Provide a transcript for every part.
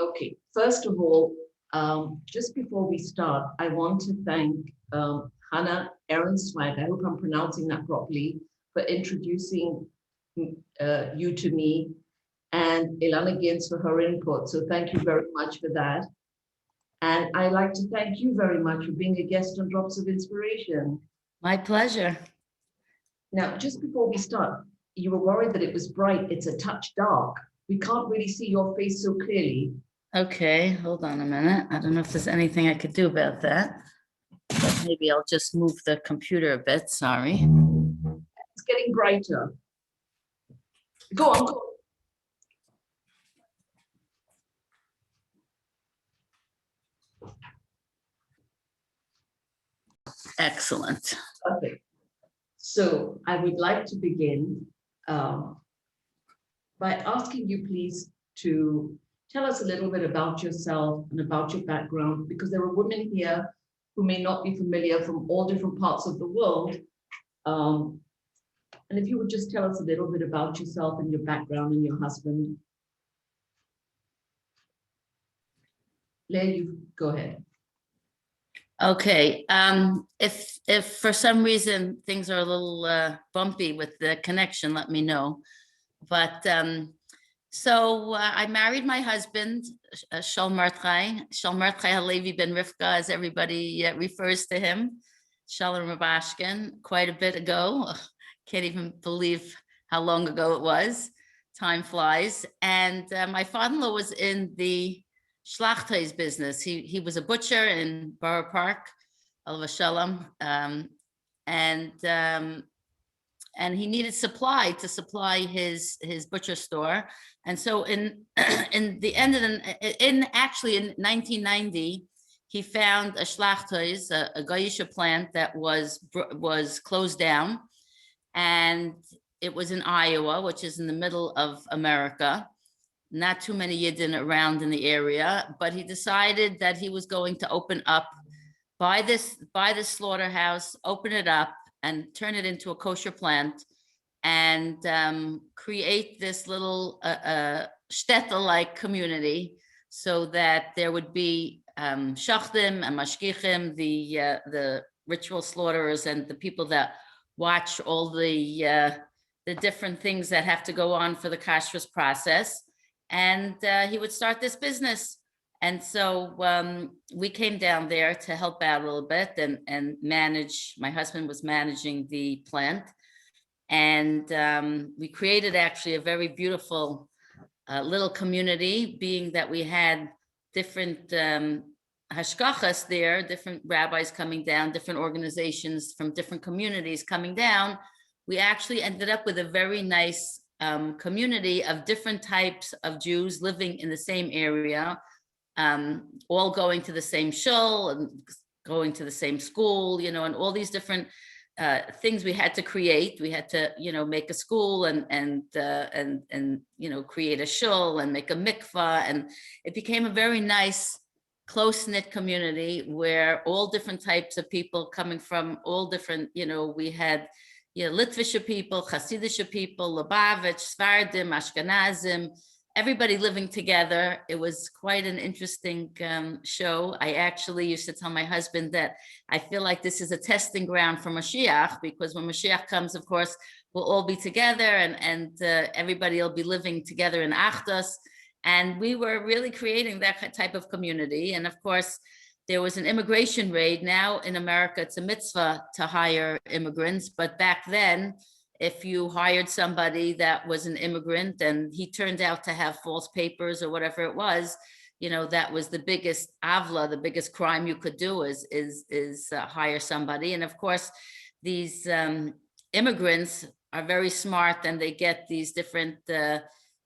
Okay, first of all, just before we start, I want to thank Hannah Ehrenswag, I hope I'm pronouncing that properly, for introducing you to me, and Ilana Gins for her input. So thank you very much for that. And I'd like to thank you very much for being a guest on Drops of Inspiration. My pleasure. Now, just before we start, you were worried that it was bright. It's a touch dark. We can't really see your face so clearly. Okay, hold on a minute. I don't know if there's anything I could do about that. But maybe I'll just move the computer a bit, sorry. It's getting brighter. Go on, go on. Excellent. Perfect. So I would like to begin by asking you please to tell us a little bit about yourself and about your background, because there are women here who may not be familiar from all different parts of the world. And if you would just tell us a little bit about yourself and your background and your husband. Leah, you go ahead. Okay, if for some reason things are a little bumpy with the connection, let me know. But so I married my husband, Shalmartchai Halevi ben Rivka, as everybody refers to him, Shalom Rubashkin, quite a bit ago. Can't even believe how long ago it was. Time flies. And my father-in-law was in the Schlachtes business. He was a butcher in Borough Park, Alav Shalom, and he needed supply to supply his butcher store. And so in the end of actually in 1990, he found a Schlachtes, a Goyisha plant that was closed down, and it was in Iowa, which is in the middle of America. Not too many Yidden around in the area, but he decided that he was going to open up, buy this slaughterhouse, open it up and turn it into a kosher plant, and create this little shtetl-like community, so that there would be shachtim and mashgichim, the ritual slaughterers and the people that watch all the different things that have to go on for the kashrus process. And he would start this business. And so we came down there to help out a little bit and manage. My husband was managing the plant. And we created actually a very beautiful little community, being that we had different hashkachas there, different rabbis coming down, different organizations from different communities coming down. We actually ended up with a very nice community of different types of Jews living in the same area, all going to the same shul and going to the same school, and all these different things we had to create. We had to, make a school and create a shul and make a mikvah, and it became a very nice, close-knit community where all different types of people coming from all different, we had Litvish people, Hasidic people, Lubavitch, Svardim, Ashkenazim, everybody living together. It was quite an interesting show. I actually used to tell my husband that I feel like this is a testing ground for Mashiach, because when Mashiach comes, of course, we'll all be together and everybody will be living together in Achdus. And we were really creating that type of community. And of course, there was an immigration raid. Now in America, it's a mitzvah to hire immigrants. But back then, if you hired somebody that was an immigrant and he turned out to have false papers or whatever it was, that was the biggest avla, the biggest crime you could do is hire somebody. And of course, these immigrants are very smart, and they get these different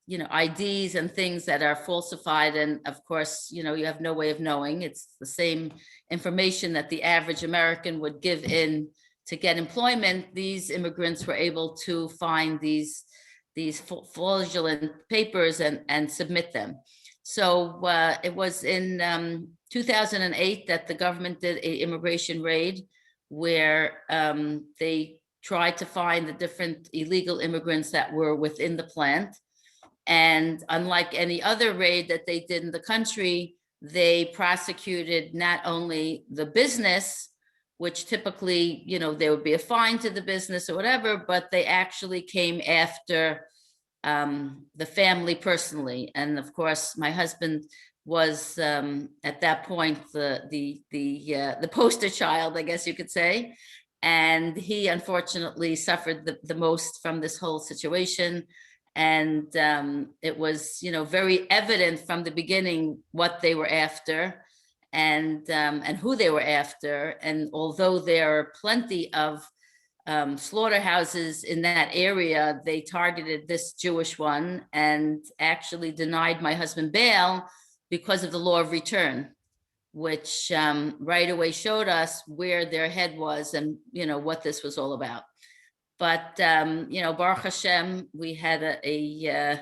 IDs and things that are falsified. And of course, you have no way of knowing. It's the same information that the average American would give in to get employment. These immigrants were able to find these fraudulent papers and submit them. So it was in 2008 that the government did an immigration raid where they tried to find the different illegal immigrants that were within the plant. And unlike any other raid that they did in the country, they prosecuted not only the business, which typically, you know, there would be a fine to the business or whatever, but they actually came after the family personally. And of course, my husband was at that point the poster child, I guess you could say. And he unfortunately suffered the most from this whole situation. And it was, you know, very evident from the beginning what they were after and who they were after. And although there are plenty of slaughterhouses in that area, they targeted this Jewish one and actually denied my husband bail because of the law of return, which right away showed us where their head was and, you know, what this was all about. But, you know, Baruch Hashem, we had a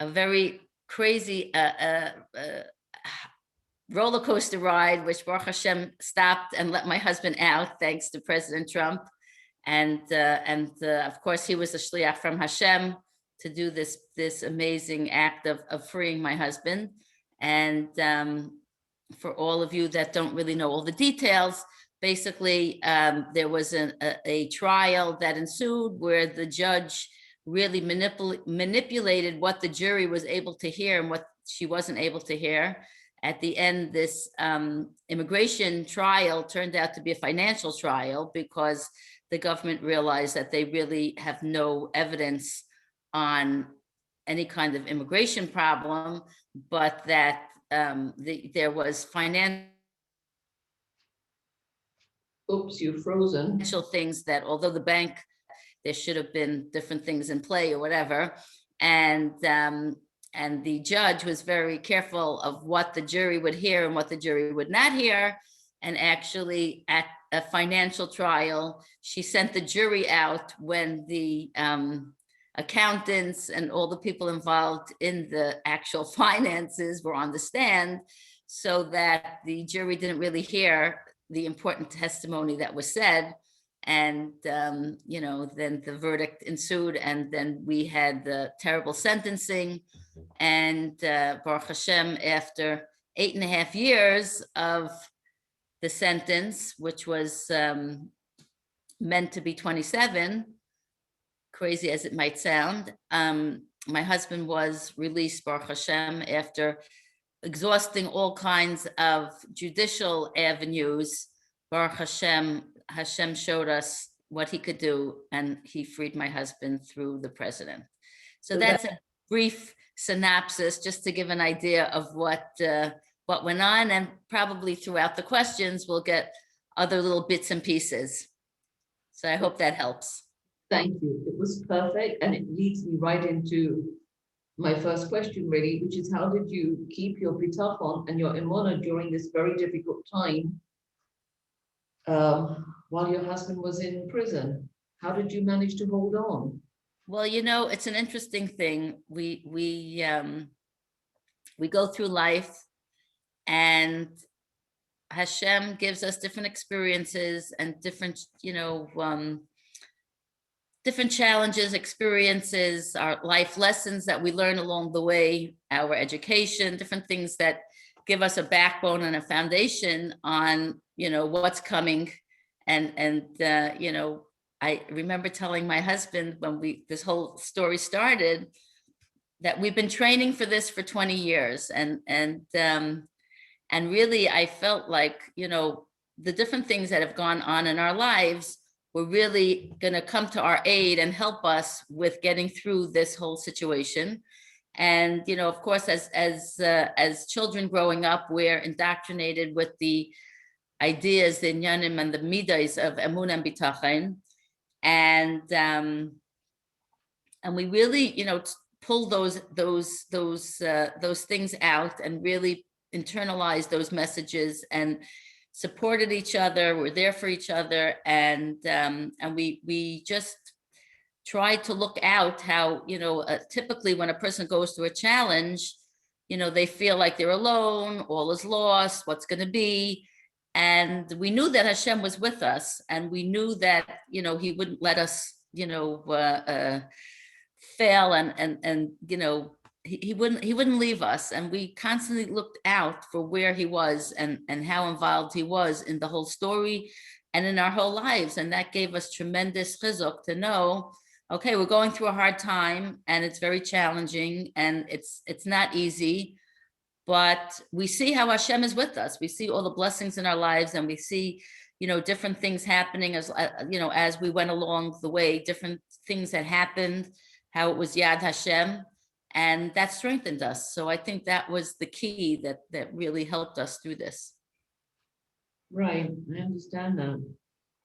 very crazy roller coaster ride, which Baruch Hashem stopped and let my husband out, thanks to President Trump. And of course, he was a shliach from Hashem to do this amazing act of freeing my husband. And for all of you that don't really know all the details, basically, there was a trial that ensued where the judge really manipulated what the jury was able to hear and what she wasn't able to hear. At the end, this immigration trial turned out to be a financial trial because the government realized that they really have no evidence on any kind of immigration problem, but that there was financial You're frozen. things that, although the bank, there should have been different things in play or whatever. And the judge was very careful of what the jury would hear and what the jury would not hear. And actually at a financial trial, she sent the jury out when the accountants and all the people involved in the actual finances were on the stand, so that the jury didn't really hear the important testimony that was said. And, you know, then the verdict ensued, and then we had the terrible sentencing. And Baruch Hashem, after 8.5 years of the sentence, which was meant to be 27, crazy as it might sound, my husband was released, Baruch Hashem, after exhausting all kinds of judicial avenues. Baruch Hashem, Hashem showed us what he could do, and he freed my husband through the president. So that's a brief synopsis, just to give an idea of what went on, and probably throughout the questions we'll get other little bits and pieces. So I hope that helps. Thank you. It was perfect, and it leads me right into my first question, really, which is, how did you keep your bitachon and your emunah during this very difficult time while your husband was in prison? How did you manage to hold on? Well, you know, it's an interesting thing. We go through life, and Hashem gives us different experiences and different, you know, different challenges, experiences, our life lessons that we learn along the way, our education, different things that give us a backbone and a foundation on, you know, what's coming. And you know, I remember telling my husband when this whole story started, that we've been training for this for 20 years. And really, I felt like, you know, the different things that have gone on in our lives were really going to come to our aid and help us with getting through this whole situation. And, you know, of course, as children growing up, we're indoctrinated with the ideas, the inyanim and the midas of emunah and bitachon. And we really, you know, pull those things out and really internalize those messages and supported each other. We're there for each other, and we just tried to look out how, you know, typically when a person goes through a challenge, you know, they feel like they're alone, all is lost, what's going to be. And we knew that Hashem was with us, and we knew that, you know, he wouldn't let us, you know, fail, and you know, he wouldn't leave us, and we constantly looked out for where he was and how involved he was in the whole story and in our whole lives. And that gave us tremendous chizuk to know, okay, we're going through a hard time and it's very challenging and it's not easy, but we see how Hashem is with us. We see all the blessings in our lives, and we see, you know, different things happening as, you know, as we went along the way, different things that happened, how it was Yad Hashem, and that strengthened us. So I think that was the key that really helped us through this. Right, I understand that.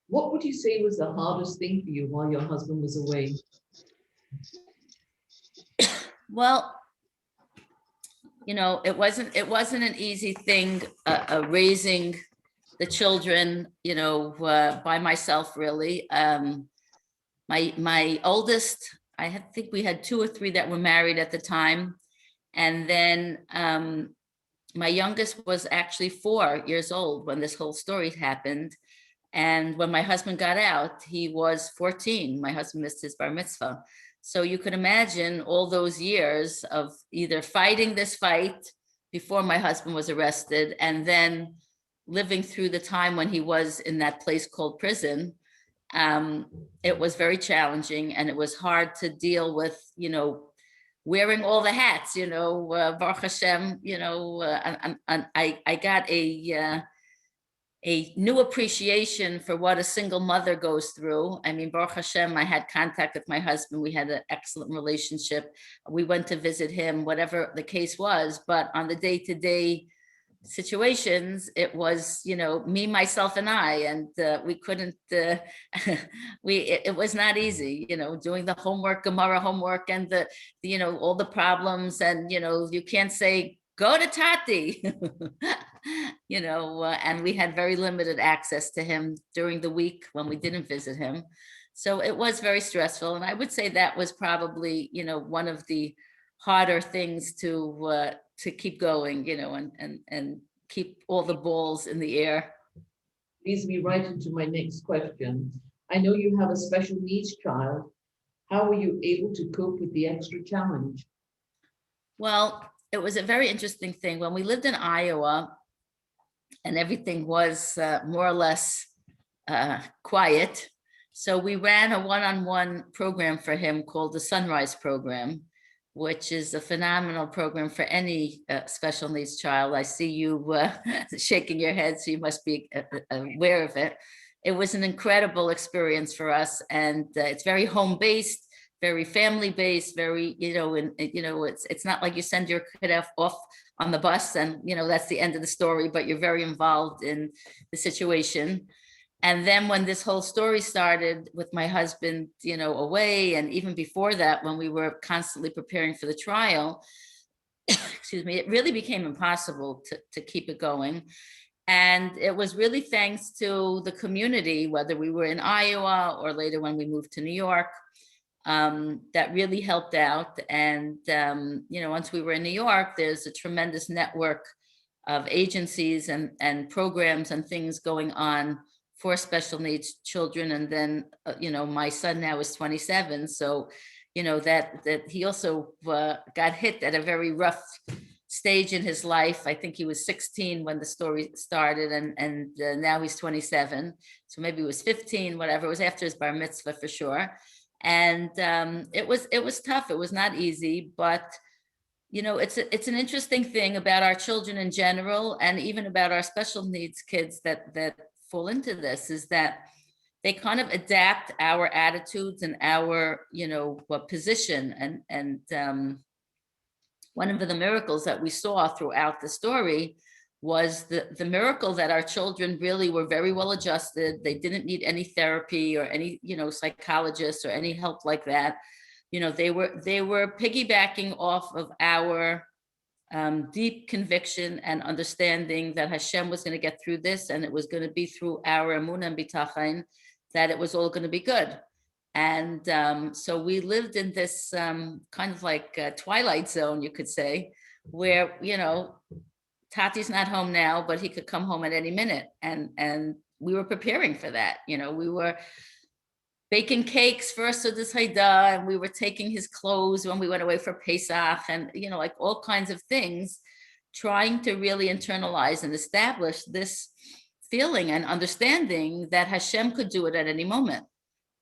What would you say was the hardest thing for you while your husband was away? Well, you know, it wasn't an easy thing, raising the children, you know, by myself, really. My oldest, think we had 2 or 3 that were married at the time. And then my youngest was actually 4 years old when this whole story happened. And when my husband got out, he was 14. My husband missed his bar mitzvah. So you could imagine all those years of either fighting this fight before my husband was arrested, and then living through the time when he was in that place called prison. It was very challenging, and it was hard to deal with, you know, wearing all the hats, you know, Baruch Hashem, you know, and I got a new appreciation for what a single mother goes through. I mean, Baruch Hashem, I had contact with my husband. We had an excellent relationship. We went to visit him, whatever the case was. But on the day-to-day situations, it was, you know, me, myself, and I, and we couldn't, it was not easy, you know, doing the homework, Gemara homework, and the, you know, all the problems, and, you know, you can't say, go to Tati, you know, and we had very limited access to him during the week when we didn't visit him. So it was very stressful. And I would say that was probably, you know, one of the harder things to keep going, you know, and keep all the balls in the air. Leads me right into my next question. I know you have a special needs child. How were you able to cope with the extra challenge? Well, it was a very interesting thing. When we lived in Iowa and everything was more or less quiet, so we ran a one-on-one program for him called the Sunrise Program, which is a phenomenal program for any special needs child. I see you shaking your head, so you must be aware of it. It was an incredible experience for us, and it's very home-based, very family-based, very, you know, and you know, it's not like you send your kid off on the bus and, you know, that's the end of the story, but you're very involved in the situation. And then when this whole story started with my husband, you know, away, and even before that, when we were constantly preparing for the trial, excuse me, it really became impossible to keep it going. And it was really thanks to the community, whether we were in Iowa or later when we moved to New York, that really helped out. And, you know, once we were in New York, there's a tremendous network of agencies and programs and things going on for special needs children. And then, you know, my son now is 27. So, you know, that he also got hit at a very rough stage in his life. I think he was 16 when the story started, and now he's 27. So maybe he was 15, whatever. It was after his bar mitzvah for sure. And it was tough. It was not easy, but you know, it's an interesting thing about our children in general, and even about our special needs kids that fall into this, is that they kind of adapt our attitudes and our, you know, position. And one of the miracles that we saw throughout the story was the miracle that our children really were very well adjusted. They didn't need any therapy or any, you know, psychologists or any help like that. You know, they were piggybacking off of our deep conviction and understanding that Hashem was going to get through this, and it was going to be through our emunah and bitachon that it was all going to be good. And so we lived in this kind of like twilight zone, you could say, where, you know, Tati's not home now, but he could come home at any minute. And we were preparing for that. You know, we were baking cakes for Sudas Haida, and we were taking his clothes when we went away for Pesach, and like all kinds of things, trying to really internalize and establish this feeling and understanding that Hashem could do it at any moment.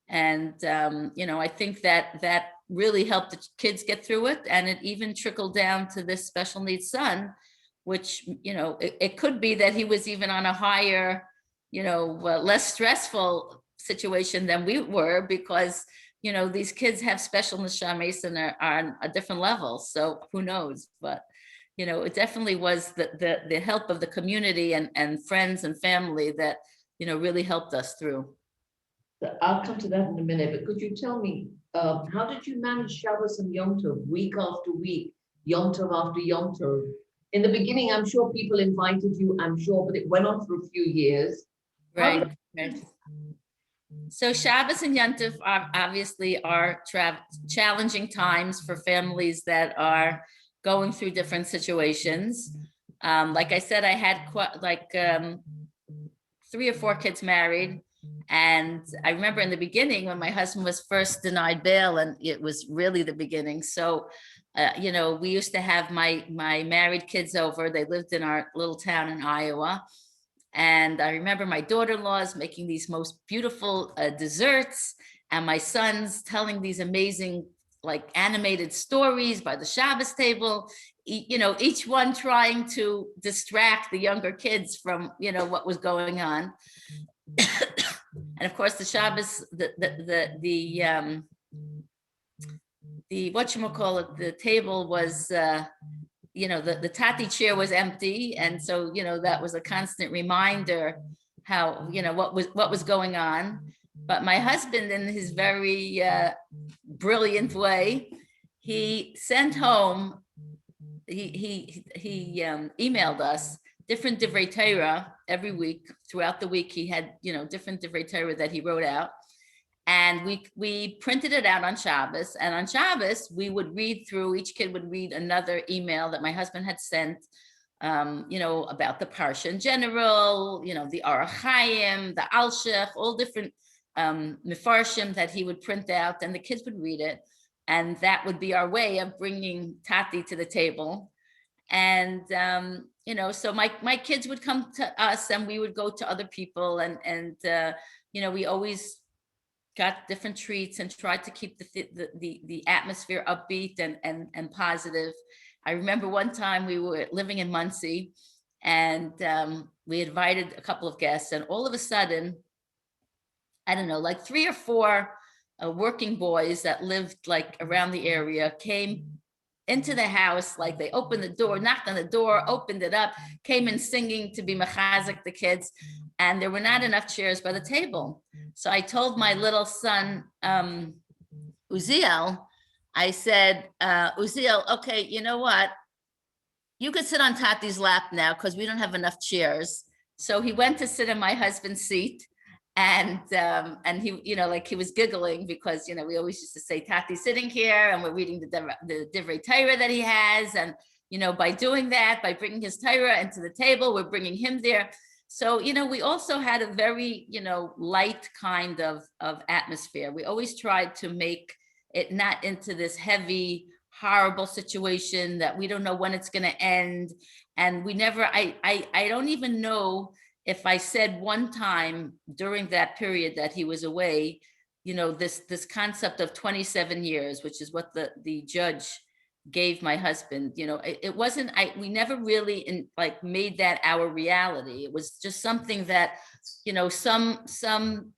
And I think that really helped the kids get through it, and it even trickled down to this special needs son, which it could be that he was even on a higher, less stressful situation than we were, because these kids have special neshamas and are on a different level. So who knows? But it definitely was the help of the community and friends and family that really helped us through. I'll come to that in a minute, but could you tell me, how did you manage Shabbos and Yom Tov week after week, Yom Tov after Yom Tov? In the beginning, I'm sure people invited you, I'm sure, but it went on for a few years. Right. So Shabbos and Yom Tov obviously are challenging times for families that are going through different situations. Like I said, I had quite 3 or 4 kids married. And I remember in the beginning when my husband was first denied bail, and it was really the beginning. So, we used to have my married kids over. They lived in our little town in Iowa. And I remember my daughter-in-laws making these most beautiful desserts, and my sons telling these amazing, like, animated stories by the Shabbos table, each one trying to distract the younger kids from, what was going on. And of course, the Shabbos, the whatchamacallit, the table was, the tati chair was empty. And so, that was a constant reminder how, what was going on. But my husband, in his very brilliant way, he sent home, he emailed us different divrei Torah every week. Throughout the week, he had, different divrei Torah that he wrote out. And we printed it out on Shabbos. And on Shabbos, we would read through, each kid would read another email that my husband had sent, about the Parsha in general, the Orach Chaim, the Alshech, all different Mefarshim that he would print out, and the kids would read it. And that would be our way of bringing Tati to the table. And, so my kids would come to us, and we would go to other people, and we always got different treats and tried to keep the atmosphere upbeat and positive. I remember one time we were living in Muncie, and we invited a couple of guests, and all of a sudden, I don't know, like 3 or 4 working boys that lived like around the area came into the house. Like, they opened the door, knocked on the door, opened it up, came in singing to be mechazik the kids, and there were not enough chairs by the table. So I told my little son, Uziel, I said, Uziel, okay, you know what? You could sit on Tati's lap now because we don't have enough chairs. So he went to sit in my husband's seat. And he, he was giggling because, we always used to say, Tati's sitting here, and we're reading the divrei Torah that he has. And, by doing that, by bringing his Torah into the table, we're bringing him there. So, we also had a very, light kind of atmosphere. We always tried to make it not into this heavy, horrible situation that we don't know when it's going to end. And we never, I don't even know if I said one time during that period that he was away, this concept of 27 years, which is what the judge gave my husband, it wasn't, we never really made that our reality. It was just something that, some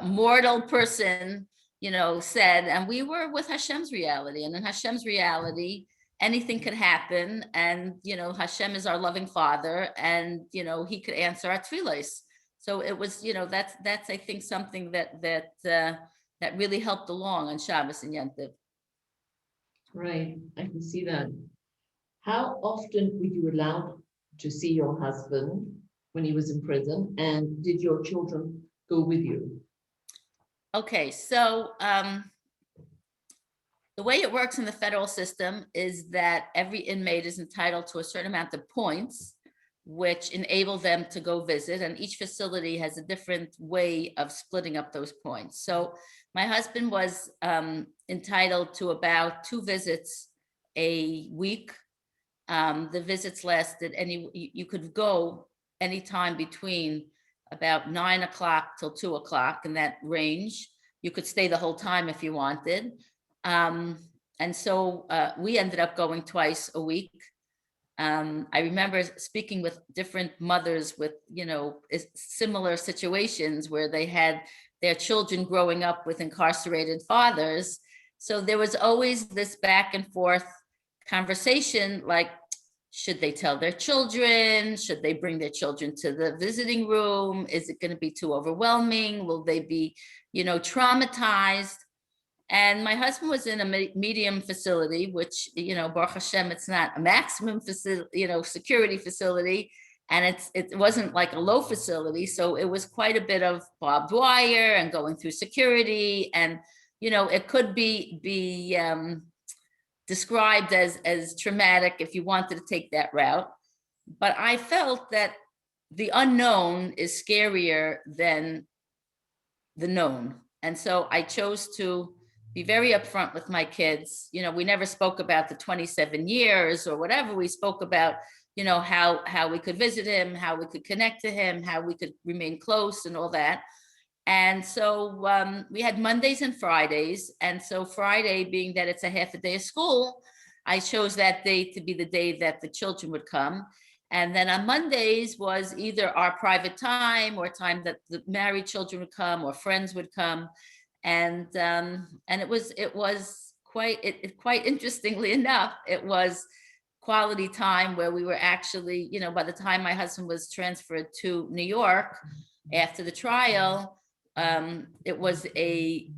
mortal person, said, and we were with Hashem's reality. And in Hashem's reality, anything could happen. And, Hashem is our loving Father, and, he could answer our tefillos. So it was, that's, I think, something that really helped along on Shabbos and Yom Tov. Right, I can see that. How often were you allowed to see your husband when he was in prison, and did your children go with you? Okay, so the way it works in the federal system is that every inmate is entitled to a certain amount of points which enabled them to go visit. And each facility has a different way of splitting up those points. So my husband was entitled to about 2 visits a week. The visits lasted, you could go anytime between about 9 o'clock till 2 o'clock, in that range. You could stay the whole time if you wanted. And so we ended up going twice a week. I remember speaking with different mothers with, similar situations where they had their children growing up with incarcerated fathers. So there was always this back and forth conversation, like, should they tell their children? Should they bring their children to the visiting room? Is it going to be too overwhelming? Will they be, traumatized? And my husband was in a medium facility, which, Baruch Hashem, it's not a maximum facility, security facility. And it wasn't like a low facility. So it was quite a bit of barbed wire and going through security. And, it could be described as traumatic if you wanted to take that route. But I felt that the unknown is scarier than the known. And so I chose to be very upfront with my kids. We never spoke about the 27 years or whatever. We spoke about, how we could visit him, how we could connect to him, how we could remain close and all that. And so we had Mondays and Fridays. And so Friday, being that it's a half a day of school, I chose that day to be the day that the children would come. And then on Mondays was either our private time or time that the married children would come or friends would come. And it was quite interestingly enough, it was quality time where we were actually, by the time my husband was transferred to New York after the trial, it was a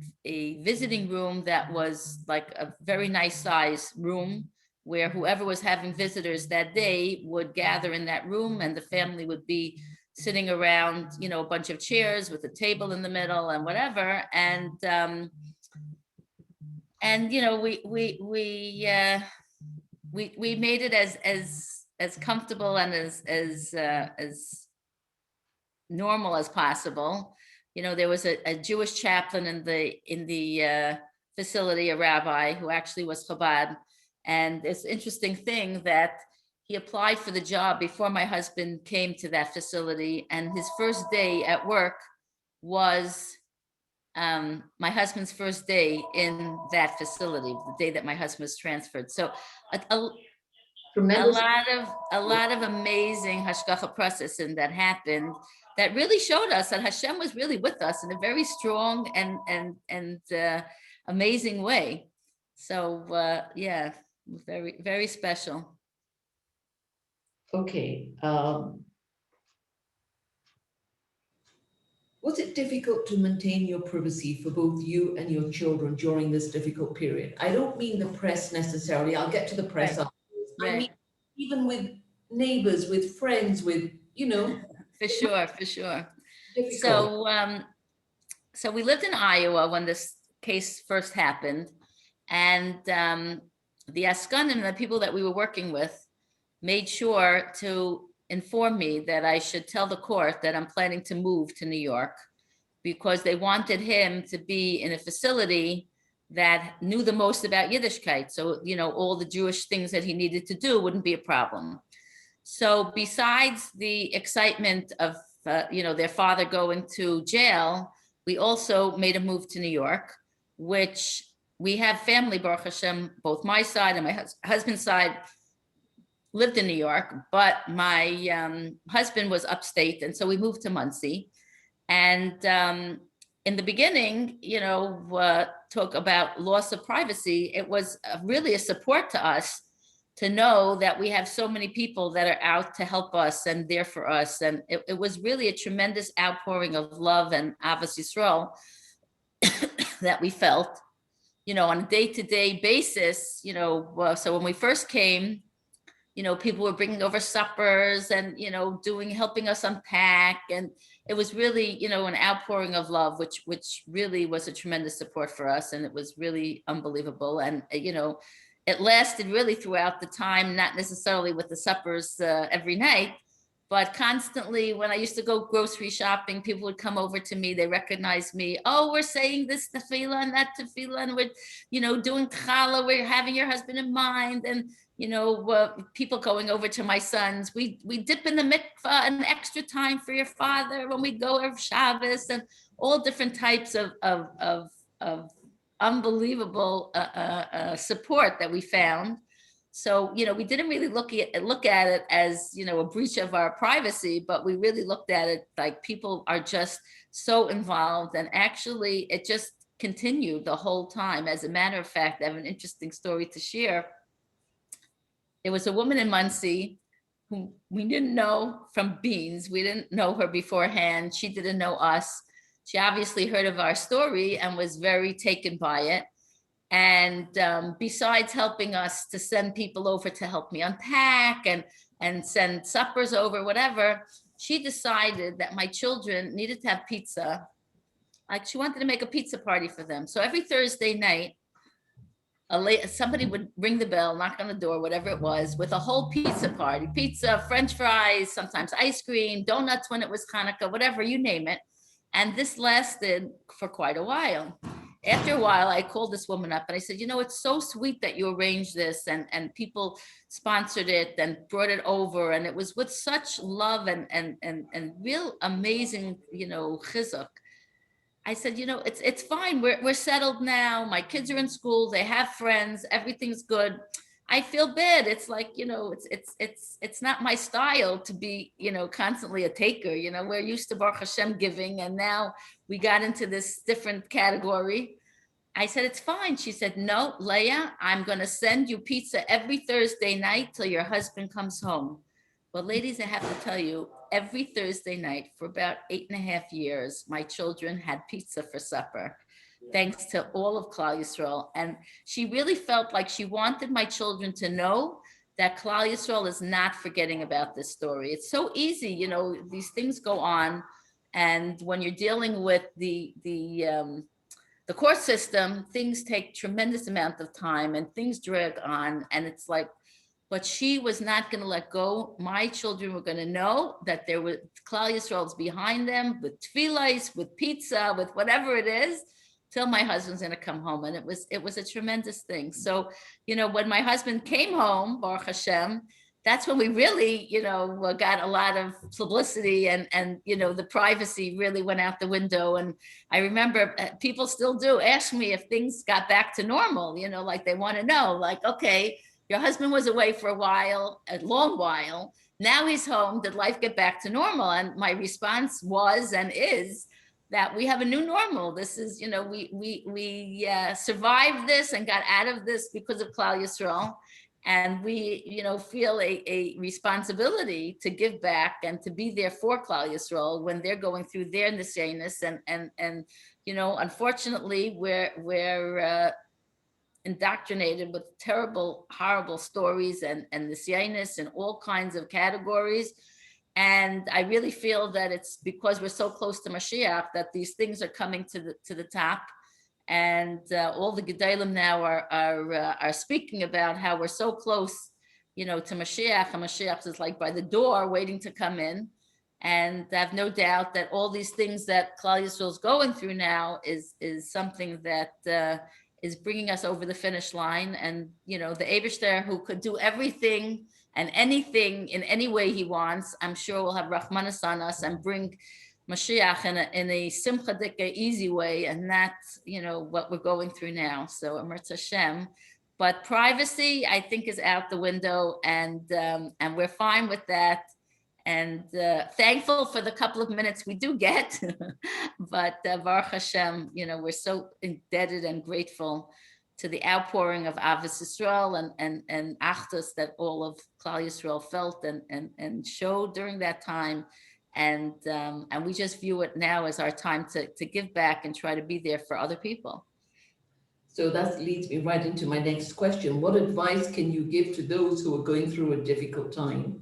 visiting room that was like a very nice size room where whoever was having visitors that day would gather in that room, and the family would be sitting around, a bunch of chairs with a table in the middle and whatever. And we made it as comfortable and as normal as possible. There was a Jewish chaplain in the facility, a rabbi who actually was Chabad. And it's an interesting thing that he applied for the job before my husband came to that facility. And his first day at work was my husband's first day in that facility, the day that my husband was transferred. So a lot of amazing hashgacha processing that happened that really showed us that Hashem was really with us in a very strong and amazing way. So very, very special. Okay. Was it difficult to maintain your privacy for both you and your children during this difficult period? I don't mean the press necessarily. I'll get to the press afterwards. Right. I mean, even with neighbors, with friends, with, For sure. difficult. So we lived in Iowa when this case first happened. And the Askanim, the people that we were working with, made sure to inform me that I should tell the court that I'm planning to move to New York, because they wanted him to be in a facility that knew the most about Yiddishkeit. So, all the Jewish things that he needed to do wouldn't be a problem. So besides the excitement of, their father going to jail, we also made a move to New York, which we have family, Baruch Hashem, both my side and my husband's side lived in New York, but my husband was upstate. And so we moved to Muncie. And in the beginning, talk about loss of privacy, it was really a support to us to know that we have so many people that are out to help us and there for us. And it was really a tremendous outpouring of love and Avos Yisrael that we felt, on a day-to-day basis, so when we first came, people were bringing over suppers and, helping us unpack. And it was really, an outpouring of love, which really was a tremendous support for us. And it was really unbelievable. And, it lasted really throughout the time, not necessarily with the suppers every night, But constantly when I used to go grocery shopping, people would come over to me, they recognized me. Oh, we're saying this tefillah and that tefillah, and we're, you know, doing challah, we're having your husband in mind. And, you know, people going over to my sons, we dip in the mikvah an extra time for your father when we go Erev Shabbos, and all different types of unbelievable support that we found. So, you know, we didn't really look at it as, you know, a breach of our privacy, but we really looked at it like people are just so involved. And actually, it just continued the whole time. As a matter of fact, I have an interesting story to share. There was a woman in Muncie who we didn't know from Beans. We didn't know her beforehand. She didn't know us. She obviously heard of our story and was very taken by it. And besides helping us to send people over to help me unpack and send suppers over, whatever, she decided that my children needed to have pizza. Like, she wanted to make a pizza party for them. So every Thursday night, somebody would ring the bell, knock on the door, whatever it was, with a whole pizza party. Pizza, French fries, sometimes ice cream, donuts when it was Hanukkah, whatever, you name it. And this lasted for quite a while. After a while, I called this woman up and I said, you know, it's so sweet that you arranged this, and people sponsored it and brought it over. And it was with such love and real amazing, you know, chizuk. I said, you know, it's fine. We're settled now. My kids are in school. They have friends. Everything's good. I feel bad. It's like, you know, it's not my style to be, you know, constantly a taker. You know, we're used to Baruch Hashem giving, and now we got into this different category. I said, it's fine. She said, no, Leah, I'm going to send you pizza every Thursday night till your husband comes home. Well, ladies, I have to tell you, every Thursday night for about 8.5 years, my children had pizza for supper, thanks to all of Klal Yisrael. And she really felt like she wanted my children to know that Klal Yisrael is not forgetting about this story. It's so easy, you know, these things go on. And when you're dealing with the court system, things take tremendous amount of time and things drag on. And it's like, but she was not going to let go. My children were going to know that there were Klal Yisrael's behind them with tefillahs, with pizza, with whatever it is, till my husband's going to come home. And it was a tremendous thing. So, you know, when my husband came home, Baruch Hashem, that's when we really, you know, got a lot of publicity, and, you know, the privacy really went out the window. And I remember people still do ask me if things got back to normal, you know, like they want to know, like, okay, your husband was away for a while, a long while. Now he's home. Did life get back to normal? And my response was and is that we have a new normal. This is, you know, we survived this and got out of this because of Klal Yisrael. And we, you know, feel a responsibility to give back and to be there for Klal Yisrael when they're going through their nisyanis. And you know, unfortunately, we're indoctrinated with terrible, horrible stories and nisyanis in all kinds of categories. And I really feel that it's because we're so close to Mashiach that these things are coming to the top. And all the Gedalim now are speaking about how we're so close, you know, to Mashiach, and Mashiach is like by the door waiting to come in. And I have no doubt that all these things that Klal Yisrael is going through now is something that is bringing us over the finish line. And, you know, the Eibishter, who could do everything and anything in any way he wants, I'm sure will have Rahmanas on us and bring Mashiach in a simcha dika, easy way. And that's, you know, what we're going through now. So Emertz Hashem. But privacy, I think, is out the window, and we're fine with that. And thankful for the couple of minutes we do get, but Baruch Hashem, you know, we're so indebted and grateful to the outpouring of Avos Yisrael and Achdus that all of Klal Yisrael felt and showed during that time. And we just view it now as our time to give back and try to be there for other people. So that leads me right into my next question. What advice can you give to those who are going through a difficult time?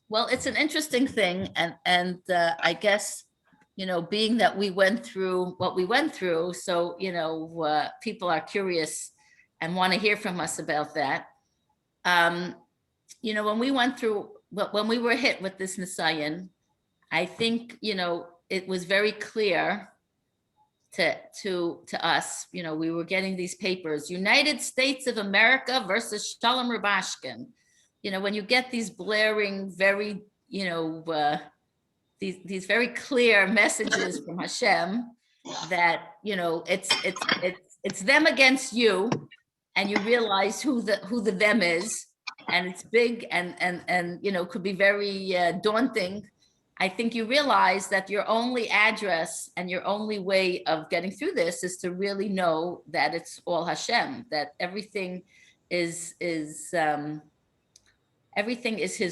Well, it's an interesting thing. And I guess, you know, being that we went through what we went through, so, you know, people are curious and want to hear from us about that. when we went through, when we were hit with this Nisayan, I think, it was very clear to us, we were getting these papers, United States of America versus Shalom Rubashkin. When you get these blaring, very, these very clear messages from Hashem that, it's them against you, and you realize who the them is, and it's big and could be very daunting. I think you realize that your only address and your only way of getting through this is to really know that it's all Hashem, that everything is his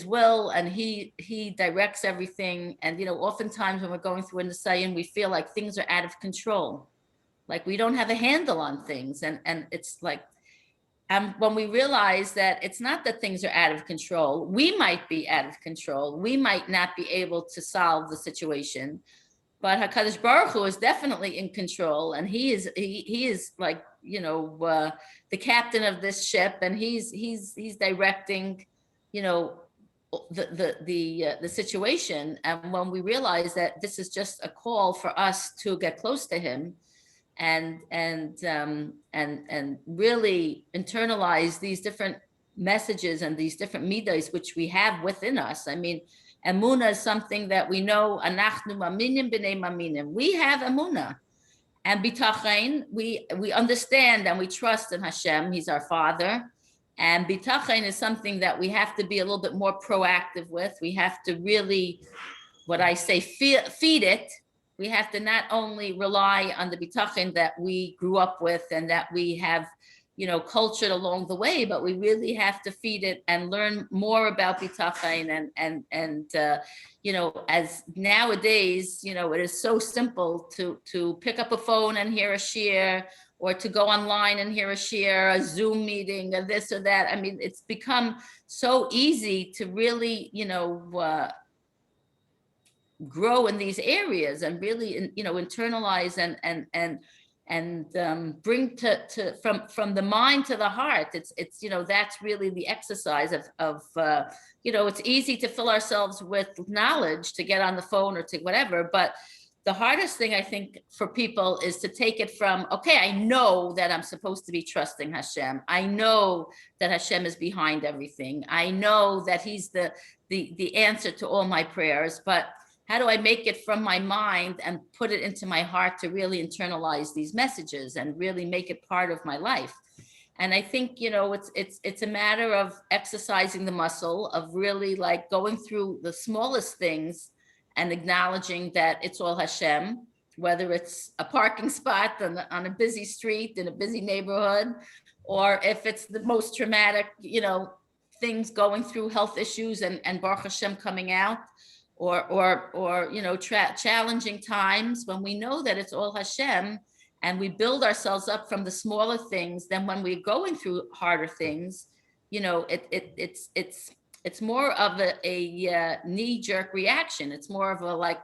will, and he directs everything. And oftentimes when we're going through a Nisayan, we feel like things are out of control, like we don't have a handle on things, and it's like, when we realize that it's not that things are out of control, we might be out of control, we might not be able to solve the situation, but HaKadosh Baruch Hu is definitely in control, and he is like, the captain of this ship, and he's directing, the situation. And when we realize that this is just a call for us to get close to him, and really internalize these different messages and these different midas which we have within us. I mean, Emunah is something that we know. Anachnu maminim b'nei maminim. We have Emunah, and bitachon, we understand and we trust in Hashem. He's our Father, and bitachon is something that we have to be a little bit more proactive with. We have to really, what I say, feed it. We have to not only rely on the bitachon that we grew up with and that we have, cultured along the way, but we really have to feed it and learn more about bitachon. And as nowadays, it is so simple to pick up a phone and hear a shiur, or to go online and hear a shiur, a Zoom meeting, or this or that. I mean, it's become so easy to really, grow in these areas and really, internalize and bring from the mind to the heart. It's that's really the exercise of it's easy to fill ourselves with knowledge, to get on the phone or to whatever, but the hardest thing I think for people is to take it from, okay, I know that I'm supposed to be trusting Hashem. I know that Hashem is behind everything. I know that he's the answer to all my prayers, but how do I make it from my mind and put it into my heart to really internalize these messages and really make it part of my life? And I think, it's a matter of exercising the muscle of really like going through the smallest things and acknowledging that it's all Hashem, whether it's a parking spot on a busy street in a busy neighborhood, or if it's the most traumatic, things, going through health issues and Baruch Hashem coming out, or challenging times, when we know that it's all Hashem and we build ourselves up from the smaller things. Then when we're going through harder things, it's more of a knee-jerk reaction. It's more of a like,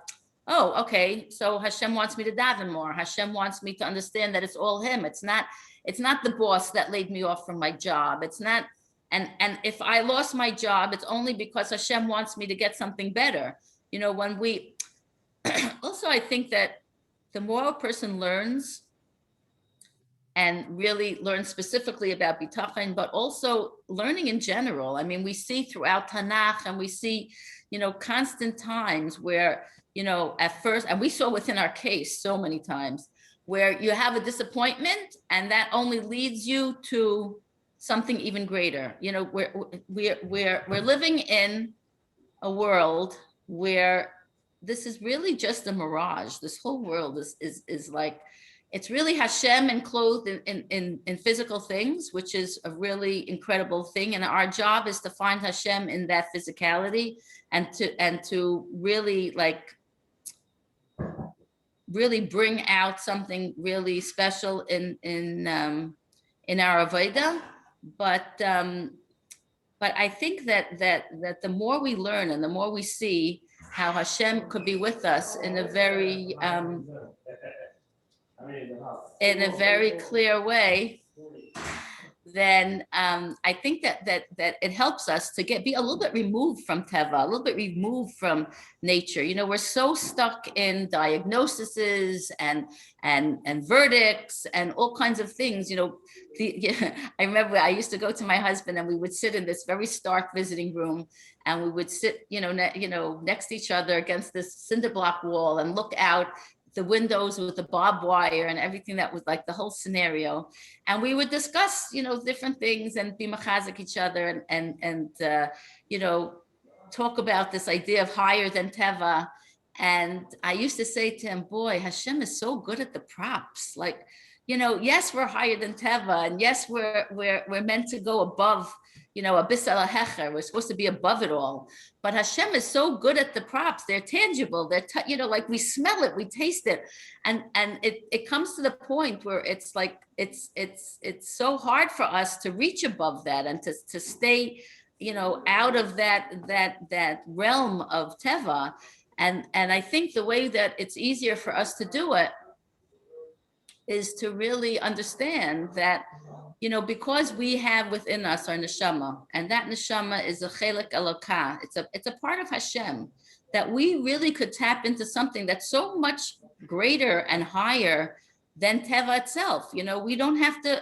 oh, okay, so Hashem wants me to daven more. Hashem wants me to understand that it's all him. It's not the boss that laid me off from my job. It's not. And if I lost my job, it's only because Hashem wants me to get something better. When we, also, I think that the more a person learns and really learns specifically about bitachon, but also learning in general. I mean, we see throughout Tanakh, and we see, constant times where, at first, and we saw within our case so many times, where you have a disappointment and that only leads you to something even greater. We're living in a world where this is really just a mirage. This whole world is like, it's really Hashem enclosed in physical things, which is a really incredible thing. And our job is to find Hashem in that physicality, and to really really bring out something really special in our avodah. But I think that the more we learn and the more we see how Hashem could be with us in a very clear way, then I think that it helps us to be a little bit removed from Teva, a little bit removed from nature. You know, we're so stuck in diagnoses and verdicts and all kinds of things. You know, I remember I used to go to my husband and we would sit in this very stark visiting room, and we would sit, next to each other against this cinder block wall and look out the windows with the barbed wire and everything that was like the whole scenario. And we would discuss, different things and be machazik each other and talk about this idea of higher than Teva. And I used to say to him, boy, Hashem is so good at the props. Like, yes, we're higher than Teva. And yes, we're meant to go above, abyss al hecher. We're supposed to be above it all. But Hashem is so good at the props. They're tangible. They're, like we smell it, we taste it. And it comes to the point where it's like, it's so hard for us to reach above that and to stay, out of that realm of Teva. And I think the way that it's easier for us to do it is to really understand that, because we have within us our neshama, and that neshama is a chelik elokah, it's a part of Hashem, that we really could tap into something that's so much greater and higher than Teva itself. We don't have to,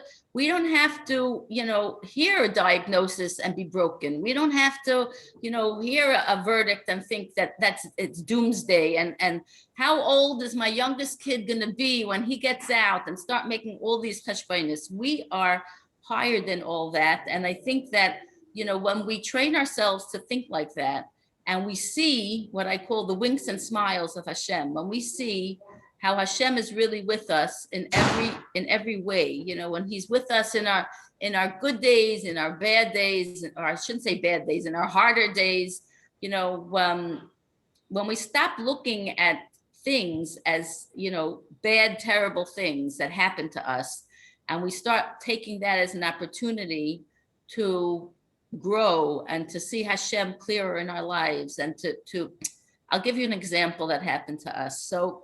hear a diagnosis and be broken. We don't have to, hear a verdict and think that it's doomsday. And how old is my youngest kid going to be when he gets out, and start making all these cheshbonos? We are higher than all that. And I think that, when we train ourselves to think like that, and we see what I call the winks and smiles of Hashem, when we see how Hashem is really with us in every way, when he's with us in our good days, in our bad days, or I shouldn't say bad days, in our harder days, when we stop looking at things as, bad, terrible things that happen to us, and we start taking that as an opportunity to grow and to see Hashem clearer in our lives. And to I'll give you an example that happened to us. So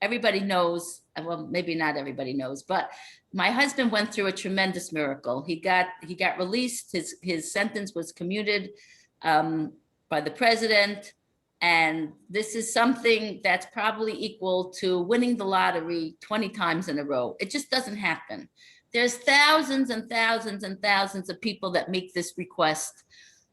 everybody knows, well, maybe not everybody knows, but my husband went through a tremendous miracle. He got released. His sentence was commuted by the president. And this is something that's probably equal to winning the lottery 20 times in a row. It just doesn't happen. There's thousands and thousands and thousands of people that make this request,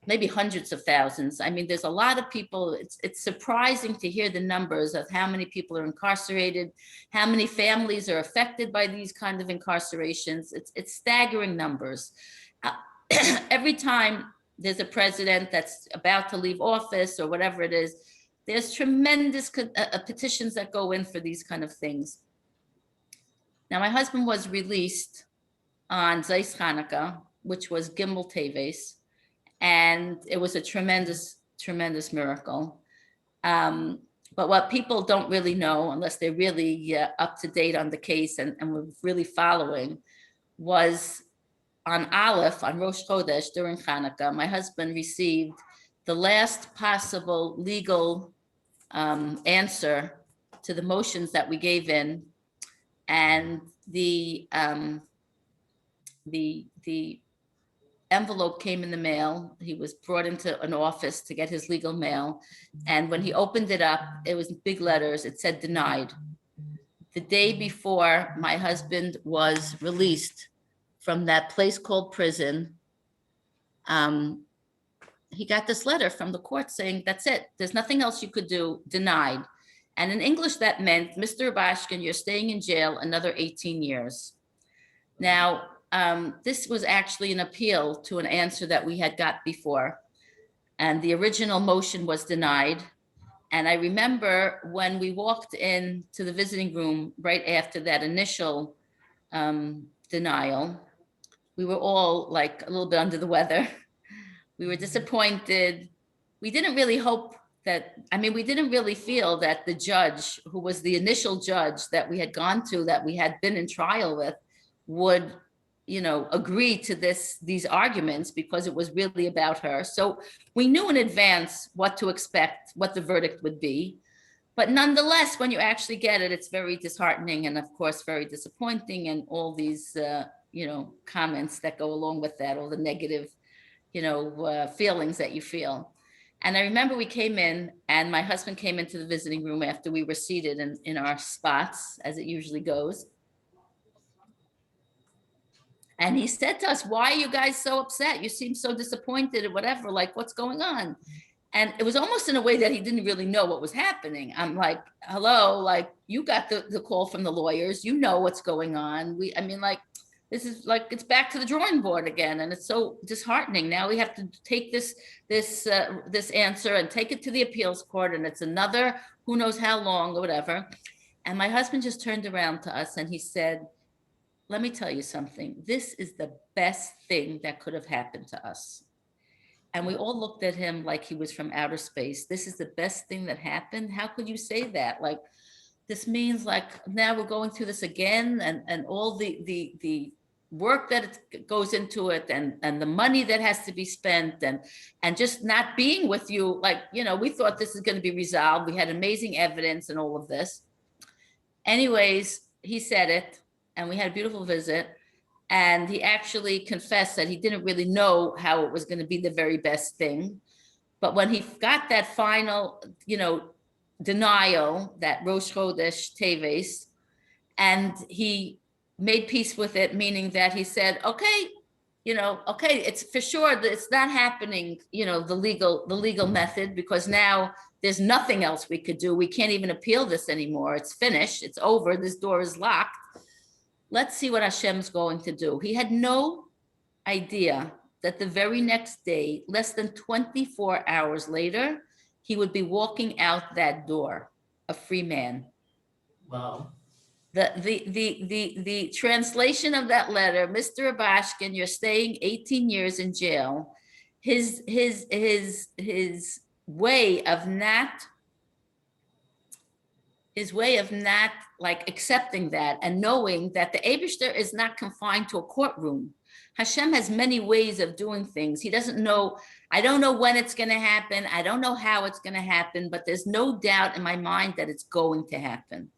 maybe hundreds of thousands. I mean, there's a lot of people. It's surprising to hear the numbers of how many people are incarcerated, how many families are affected by these kinds of incarcerations. It's staggering numbers. Every time there's a president that's about to leave office or whatever it is, there's tremendous petitions that go in for these kind of things. Now, my husband was released on Zeis Hanukkah, which was Gimel Teves, and it was a tremendous, tremendous miracle. But what people don't really know, unless they're really up to date on the case and were really following, was on Aleph, on Rosh Chodesh, during Hanukkah, my husband received the last possible legal answer to the motions that we gave in, and the envelope came in the mail. He was brought into an office to get his legal mail, and when he opened it up, it was in big letters. It said denied. The day before my husband was released from that place called prison, he got this letter from the court saying, that's it. There's nothing else you could do, denied. And in English, that meant, Mr. Rubashkin, you're staying in jail another 18 years. Now, this was actually an appeal to an answer that we had got before. And the original motion was denied. And I remember when we walked into the visiting room right after that initial denial, we were all like a little bit under the weather. We were disappointed. We didn't really hope that, we didn't really feel that the judge, who was the initial judge that we had gone to, that we had been in trial with, would, agree to these arguments, because it was really about her. So we knew in advance what to expect, what the verdict would be. But nonetheless, when you actually get it, it's very disheartening and, of course, very disappointing, and all these comments that go along with that, all the negative, feelings that you feel. And I remember we came in, and my husband came into the visiting room after we were seated in our spots, as it usually goes. And he said to us, "Why are you guys so upset? You seem so disappointed or whatever, like what's going on?" And it was almost in a way that he didn't really know what was happening. I'm like, hello, like you got the call from the lawyers, you know what's going on. This is like, it's back to the drawing board again. And it's so disheartening. Now we have to take this answer and take it to the appeals court. And it's another, who knows how long or whatever. And my husband just turned around to us and he said, "Let me tell you something. This is the best thing that could have happened to us." And we all looked at him like he was from outer space. "This is the best thing that happened? How could you say that? Like, this means like now we're going through this again, and all the work that goes into it, and the money that has to be spent, and just not being with you. Like, we thought this is going to be resolved. We had amazing evidence and all of this." Anyways, he said it, and we had a beautiful visit. And he actually confessed that he didn't really know how it was going to be the very best thing. But when he got that final, denial, that Rosh Chodesh Teves, and he made peace with it, meaning that he said, okay, it's for sure that it's not happening, the legal method, because now there's nothing else we could do. We can't even appeal this anymore. It's finished. It's over. This door is locked. Let's see what Hashem's going to do. He had no idea that the very next day, less than 24 hours later, he would be walking out that door, a free man. Wow. The translation of that letter, "Mr. Rubashkin, you're staying 18 years in jail." His way of not like accepting that, and knowing that the Eibishter is not confined to a courtroom. Hashem has many ways of doing things. He doesn't know. I don't know when it's going to happen. I don't know how it's going to happen, but there's no doubt in my mind that it's going to happen.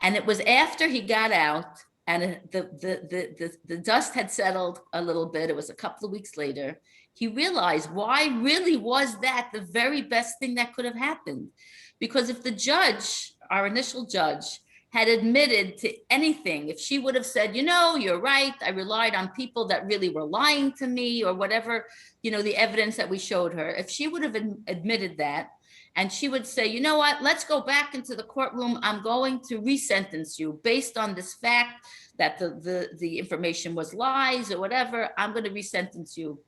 And it was after he got out and the dust had settled a little bit. It was a couple of weeks later. He realized, why really was that the very best thing that could have happened? Because if the judge, our initial judge, had admitted to anything, if she would have said, you're right, I relied on people that really were lying to me, or whatever, the evidence that we showed her, if she would have admitted that, and she would say, you know what, let's go back into the courtroom, I'm going to resentence you based on this fact that the information was lies or whatever, I'm going to resentence you.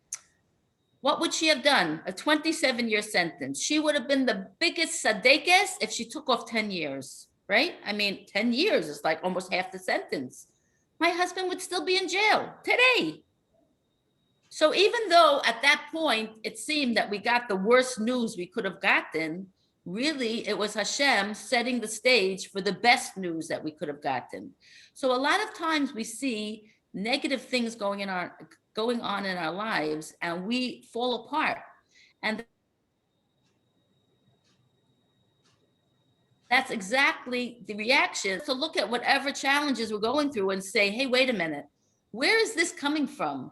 What would she have done? A 27-year sentence. She would have been the biggest sadekes if she took off 10 years, right? I mean, 10 years is like almost half the sentence. My husband would still be in jail today. So even though at that point, it seemed that we got the worst news we could have gotten, really it was Hashem setting the stage for the best news that we could have gotten. So a lot of times we see negative things going on in our lives, and we fall apart. And that's exactly the reaction, to look at whatever challenges we're going through and say, hey, wait a minute, where is this coming from?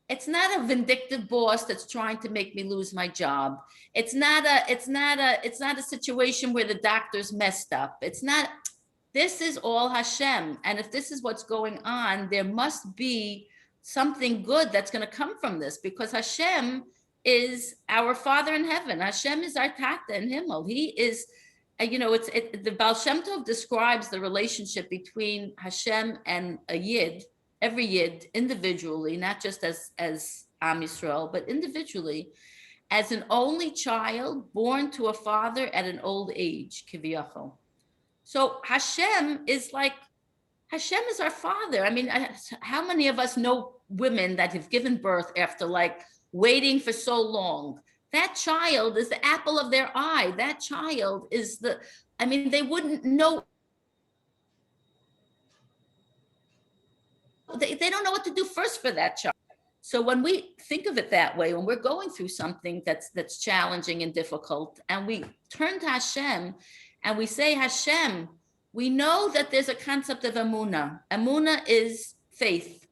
It's not a vindictive boss that's trying to make me lose my job. It's not a situation where the doctor's messed up. It's not. This is all Hashem. And if this is what's going on, there must be something good that's going to come from this, because Hashem is our Father in heaven. Hashem is our Tata in Himmel. He is, the Baal Shem Tov describes the relationship between Hashem and a Yid, every Yid individually, not just as Am Yisrael, but individually, as an only child born to a father at an old age, Kiviyachol. So Hashem is our father. I mean, how many of us know women that have given birth after like waiting for so long? That child is the apple of their eye. That child is they wouldn't know. They don't know what to do first for that child. So when we think of it that way, when we're going through something that's challenging and difficult, and we turn to Hashem and we say, Hashem, we know that there's a concept of Emunah. Emunah is faith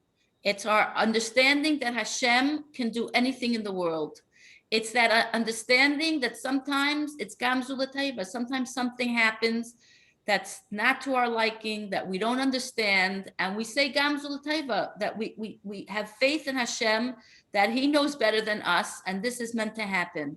It's our understanding that Hashem can do anything in the world. It's that understanding that sometimes it's gamzu l'taiva, sometimes something happens that's not to our liking, that we don't understand, and we say gamzu l'taiva, that we have faith in Hashem, that He knows better than us, and this is meant to happen.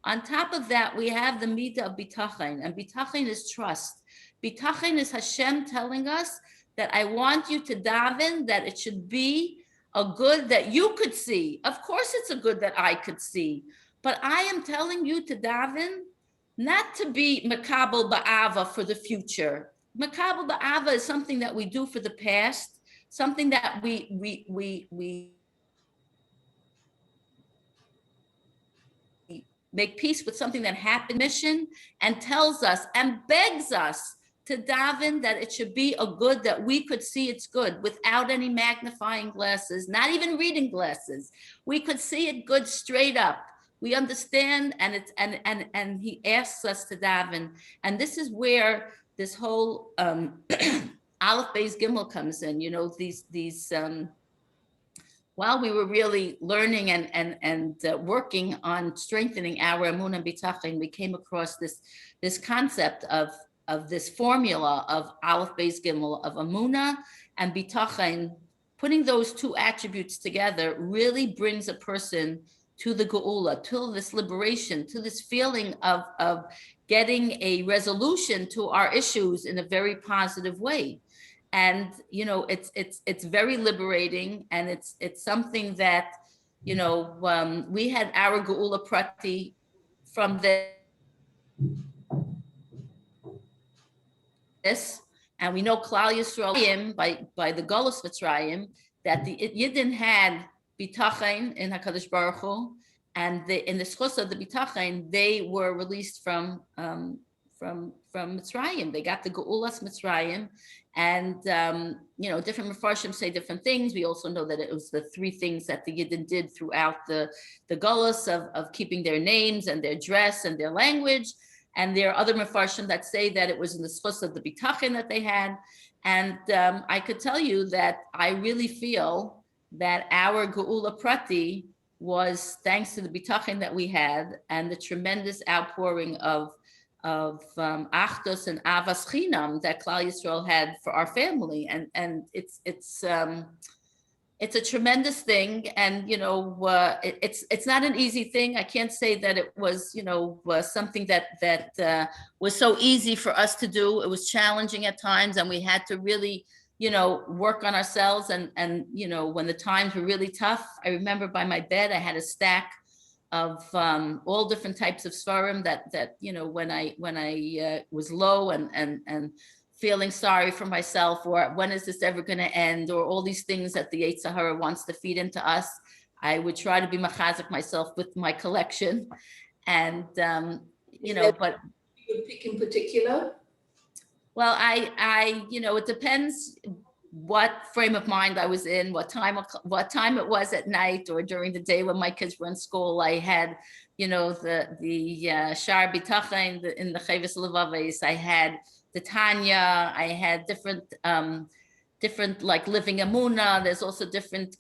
On top of that, we have the midah of bitachon, and bitachon is trust. Bitachon is Hashem telling us that I want you to daven, that it should be a good that you could see. Of course, it's a good that I could see, but I am telling you to daven, not to be makabel ba'ava for the future. Makabel ba'ava is something that we do for the past, something that we make peace with something that happened, mission, and tells us and begs us to daven that it should be a good that we could see it's good without any magnifying glasses, not even reading glasses. We could see it good straight up. We understand, and it's and He asks us to daven, and this is where this whole Aleph Beis Gimel comes in. You know, these while we were really learning and working on strengthening our emunah and bitachon, we came across this concept of this formula of Aleph Beis Gimel, of emunah and bitachon. Putting those two attributes together really brings a person to the geula, to this liberation, to this feeling of getting a resolution to our issues in a very positive way. And you know, it's very liberating, and it's something that, you know, we had our geula prati from this, and we know Klal Yisrael by the Golus Mitzrayim that the Yidden had bitachon in Hakadosh Baruch Hu, and in the schus of the bitachon, they were released from Mitzrayim. They got the Geulas Mitzrayim, and you know, different Mefarshim say different things. We also know that it was the three things that the Yidden did throughout the Golus of keeping their names and their dress and their language. And there are other Mefarshim that say that it was in the schus of the bitachon that they had. And I could tell you that I really feel that our Geula Prati was thanks to the bitachon that we had and the tremendous outpouring of achdus and avas chinam that Klal Yisrael had for our family, and it's a tremendous thing. And you know, it's not an easy thing. I can't say that it was, you know, something that was so easy for us to do. It was challenging at times, and we had to really, you know, work on ourselves. And you know, when the times were really tough, I remember by my bed I had a stack of all different types of svarim that you know, when I was low and feeling sorry for myself, or when is this ever going to end, or all these things that the Yetzer Hara wants to feed into us, I would try to be machazik myself with my collection. And you know, but you would pick in particular? Well, I you know, it depends what frame of mind I was in, what time it was at night or during the day when my kids were in school. I had, you know, the Shar Bitachon in the Chavis Levavis. I had the Tanya. I had different like Living Emunah. There's also different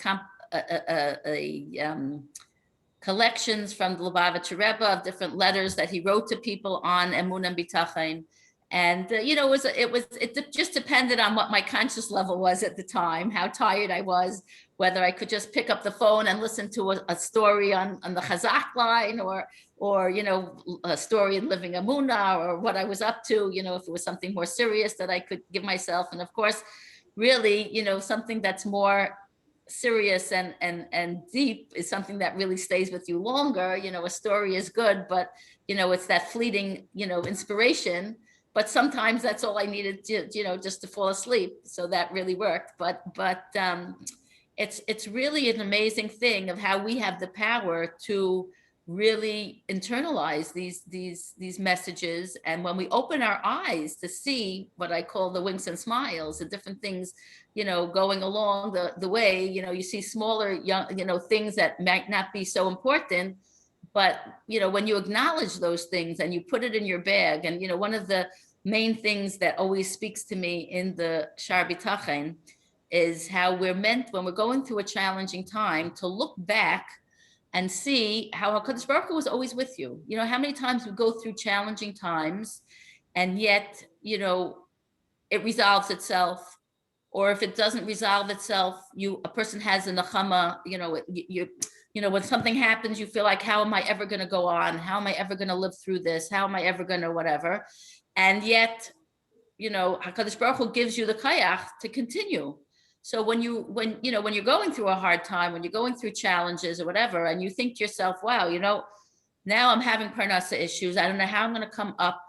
collections from the Lubavitcher Rebbe of different letters that he wrote to people on Emunah and Bitachon. And you know, it just depended on what my conscious level was at the time, how tired I was, whether I could just pick up the phone and listen to a story on the Chazak line, or you know, a story in Living Emunah, or what I was up to. You know, if it was something more serious that I could give myself, and of course, really, you know, something that's more serious and deep is something that really stays with you longer. You know, a story is good, but you know, it's that fleeting, you know, inspiration. But sometimes that's all I needed to, you know, just to fall asleep. So that really worked. But it's really an amazing thing of how we have the power to really internalize these messages. And when we open our eyes to see what I call the winks and smiles, the different things, you know, going along the way, you know, you see smaller, young, you know, things that might not be so important. But, you know, when you acknowledge those things and you put it in your bag, and, you know, one of the main things that always speaks to me in the Shar Bitachon is how we're meant, when we're going through a challenging time, to look back and see how HaKadosh Baruch Hu was always with you. You know, how many times we go through challenging times and yet, you know, it resolves itself. Or if it doesn't resolve itself, a person has a nechama, you know, you know, when something happens, you feel like, how am I ever going to go on? How am I ever going to live through this? How am I ever going to whatever? And yet, you know, HaKadosh Baruch Hu gives you the kayach to continue. So when you're going through a hard time, when you're going through challenges or whatever, and you think to yourself, wow, you know, now I'm having parnassa issues. I don't know how I'm going to come up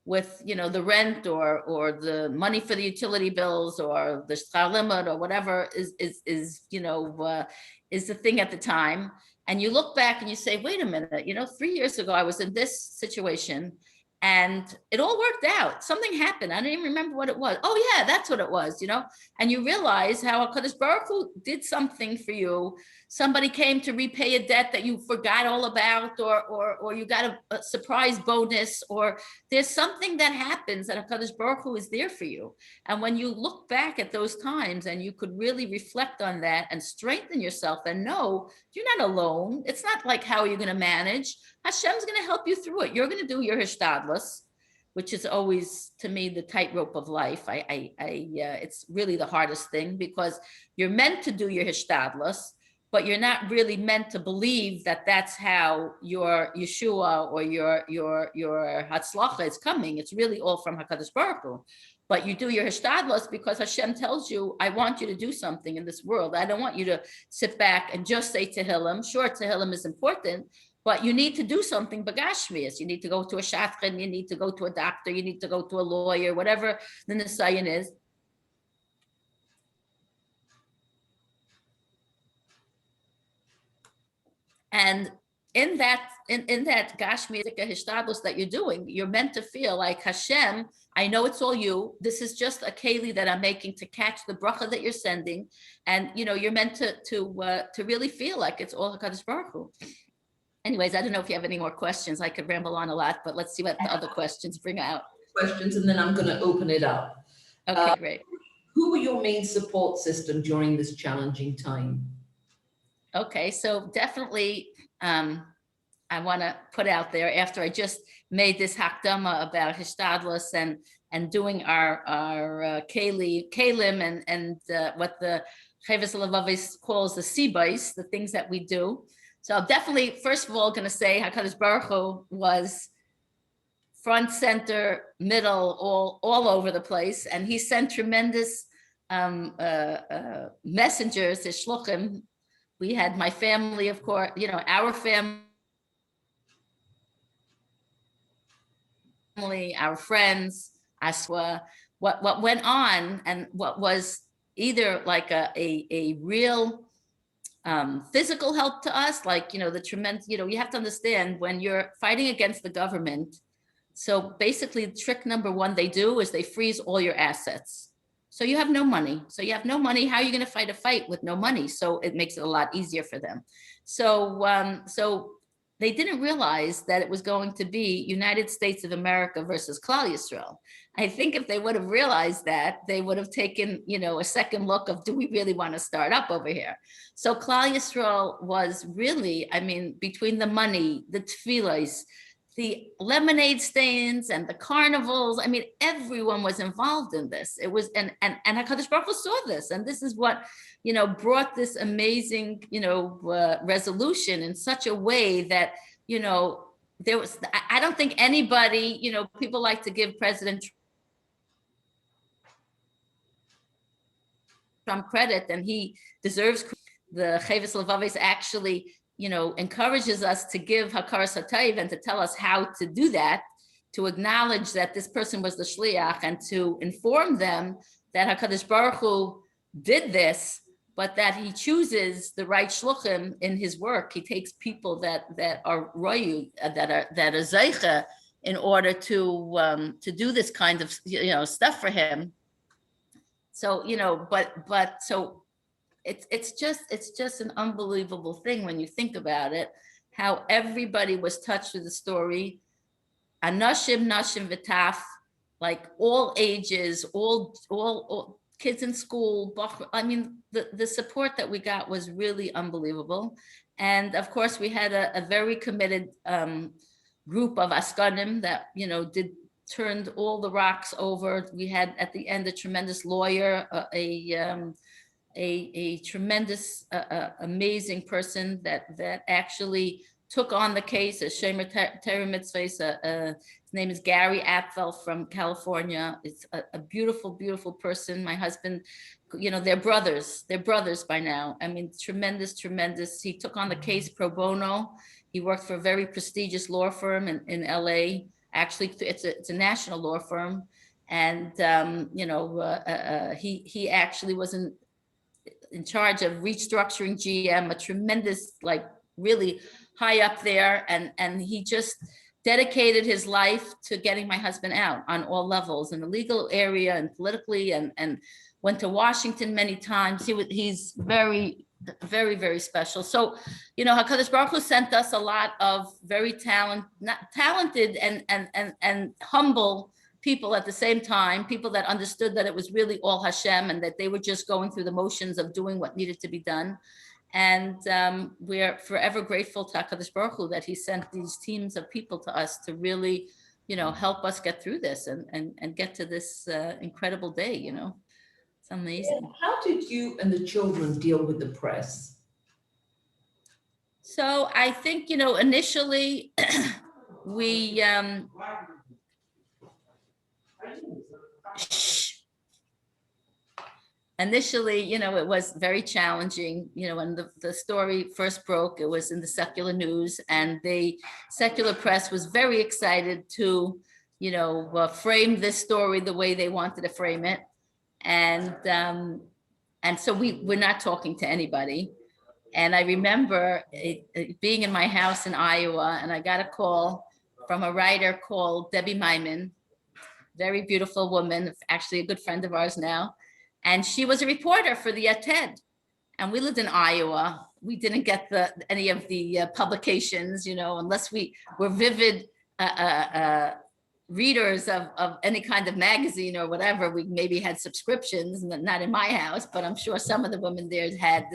with, you know, the rent or the money for the utility bills or the schar limud or whatever is you know, is the thing at the time. And you look back and you say, wait a minute, you know, 3 years ago, I was in this situation and it all worked out. Something happened. I don't even remember what it was. Oh yeah, that's what it was, you know? And you realize how HaKadosh Baruch Hu did something for you. Somebody came to repay a debt that you forgot all about, or you got a surprise bonus, or there's something that happens that HaKadosh Baruch Hu is there for you. And when you look back at those times and you could really reflect on that and strengthen yourself and know you're not alone. It's not like, how are you going to manage? Hashem's going to help you through it. You're going to do your hishtadlus, which is always, to me, the tightrope of life. It's really the hardest thing, because you're meant to do your hishtadlus, but you're not really meant to believe that that's how your Yeshua or your Hatzlacha is coming. It's really all from HaKadosh Baruch Hu. But you do your hishtadlus because Hashem tells you, I want you to do something in this world. I don't want you to sit back and just say Tehillim. Sure, Tehillim is important, but you need to do something bagashmias. You need to go to a shadchan, you need to go to a doctor, you need to go to a lawyer, whatever the nisayon is. And in that gashmias hishtadlus that you're doing, you're meant to feel like, Hashem, I know it's all you. This is just a keli that I'm making to catch the bracha that you're sending. And you know, you're meant to really feel like it's all HaKadosh Baruch Hu. Anyways, I don't know if you have any more questions. I could ramble on a lot, but let's see what the other questions bring out. Questions, and then I'm going to open it up. Okay, great. Who were your main support system during this challenging time? Okay, so definitely, I want to put out there, after I just made this hakdama about hishtadlus and doing our kalim and what the Chovos HaLevavos calls the sibais, the things that we do. So I'm definitely, first of all, going to say HaKadosh Baruch Hu was front, center, middle, all over the place. And he sent tremendous messengers, his shluchim. We had my family, of course, you know, our family, our friends, Aswa, what went on, and what was either like a real physical help to us, like, you know, the tremendous, you know, you have to understand when you're fighting against the government. So basically, trick number one they do is they freeze all your assets. So you have no money. So you have no money. How are you going to fight a fight with no money? So it makes it a lot easier for them. So they didn't realize that it was going to be United States of America versus Klal Yisrael. I think if they would have realized that, they would have taken, you know, a second look of, do we really want to start up over here? So Klal Yisrael was really, I mean, between the money, the tefillos, the lemonade stands and the carnivals, I mean, everyone was involved in this. It was, and HaKadosh Baruch Hu saw this, and this is what, you know, brought this amazing, you know, resolution in such a way that, you know, there was, I don't think anybody, you know, people like to give President Trump credit, and he deserves. The Chovos HaLevavos actually, you know, encourages us to give hakaras hatov and to tell us how to do that, to acknowledge that this person was the shliach, and to inform them that HaKadosh Baruch Hu did this, but that he chooses the right shluchim in his work. He takes people that are royu, that are zeicha, in order to do this kind of, you know, stuff for him. So, you know, but so it's just an unbelievable thing when you think about it, how everybody was touched with the story. Anashim, nashim, v'taf, like all ages, all kids in school. I mean, the support that we got was really unbelievable. And of course, we had a very committed group of askanim that, turned all the rocks over. We had at the end a tremendous lawyer, a tremendous, amazing person that actually took on the case, as Shemer Terry Mitzvahs. His name is Gary Apfel from California. It's a beautiful, beautiful person. My husband, they're brothers by now. I mean, tremendous, tremendous. He took on the case pro bono. He worked for a very prestigious law firm in LA. Actually, it's a national law firm. And, he actually was in charge of restructuring GM, a tremendous, really high up there. And he just dedicated his life to getting my husband out on all levels, in the legal area and politically, and went to Washington many times. He's very, very, very special. So, HaKadosh Baruch Hu sent us a lot of very talented and humble people at the same time, people that understood that it was really all Hashem and that they were just going through the motions of doing what needed to be done. And we're forever grateful to HaKadosh Baruch Hu that he sent these teams of people to us to really, help us get through this and get to this incredible day, It's amazing. Yeah. How did you and the children deal with the press? So I think, initially we, initially, it was very challenging. When the story first broke, it was in the secular news, and the secular press was very excited to, frame this story the way they wanted to frame it. And so we're not talking to anybody. And I remember being in my house in Iowa, and I got a call from a writer called Debbie Myman, very beautiful woman, actually a good friend of ours now. And she was a reporter for the TED. And we lived in Iowa. We didn't get any of the publications, unless we were vivid readers of any kind of magazine or whatever. We maybe had subscriptions, not in my house, but I'm sure some of the women there had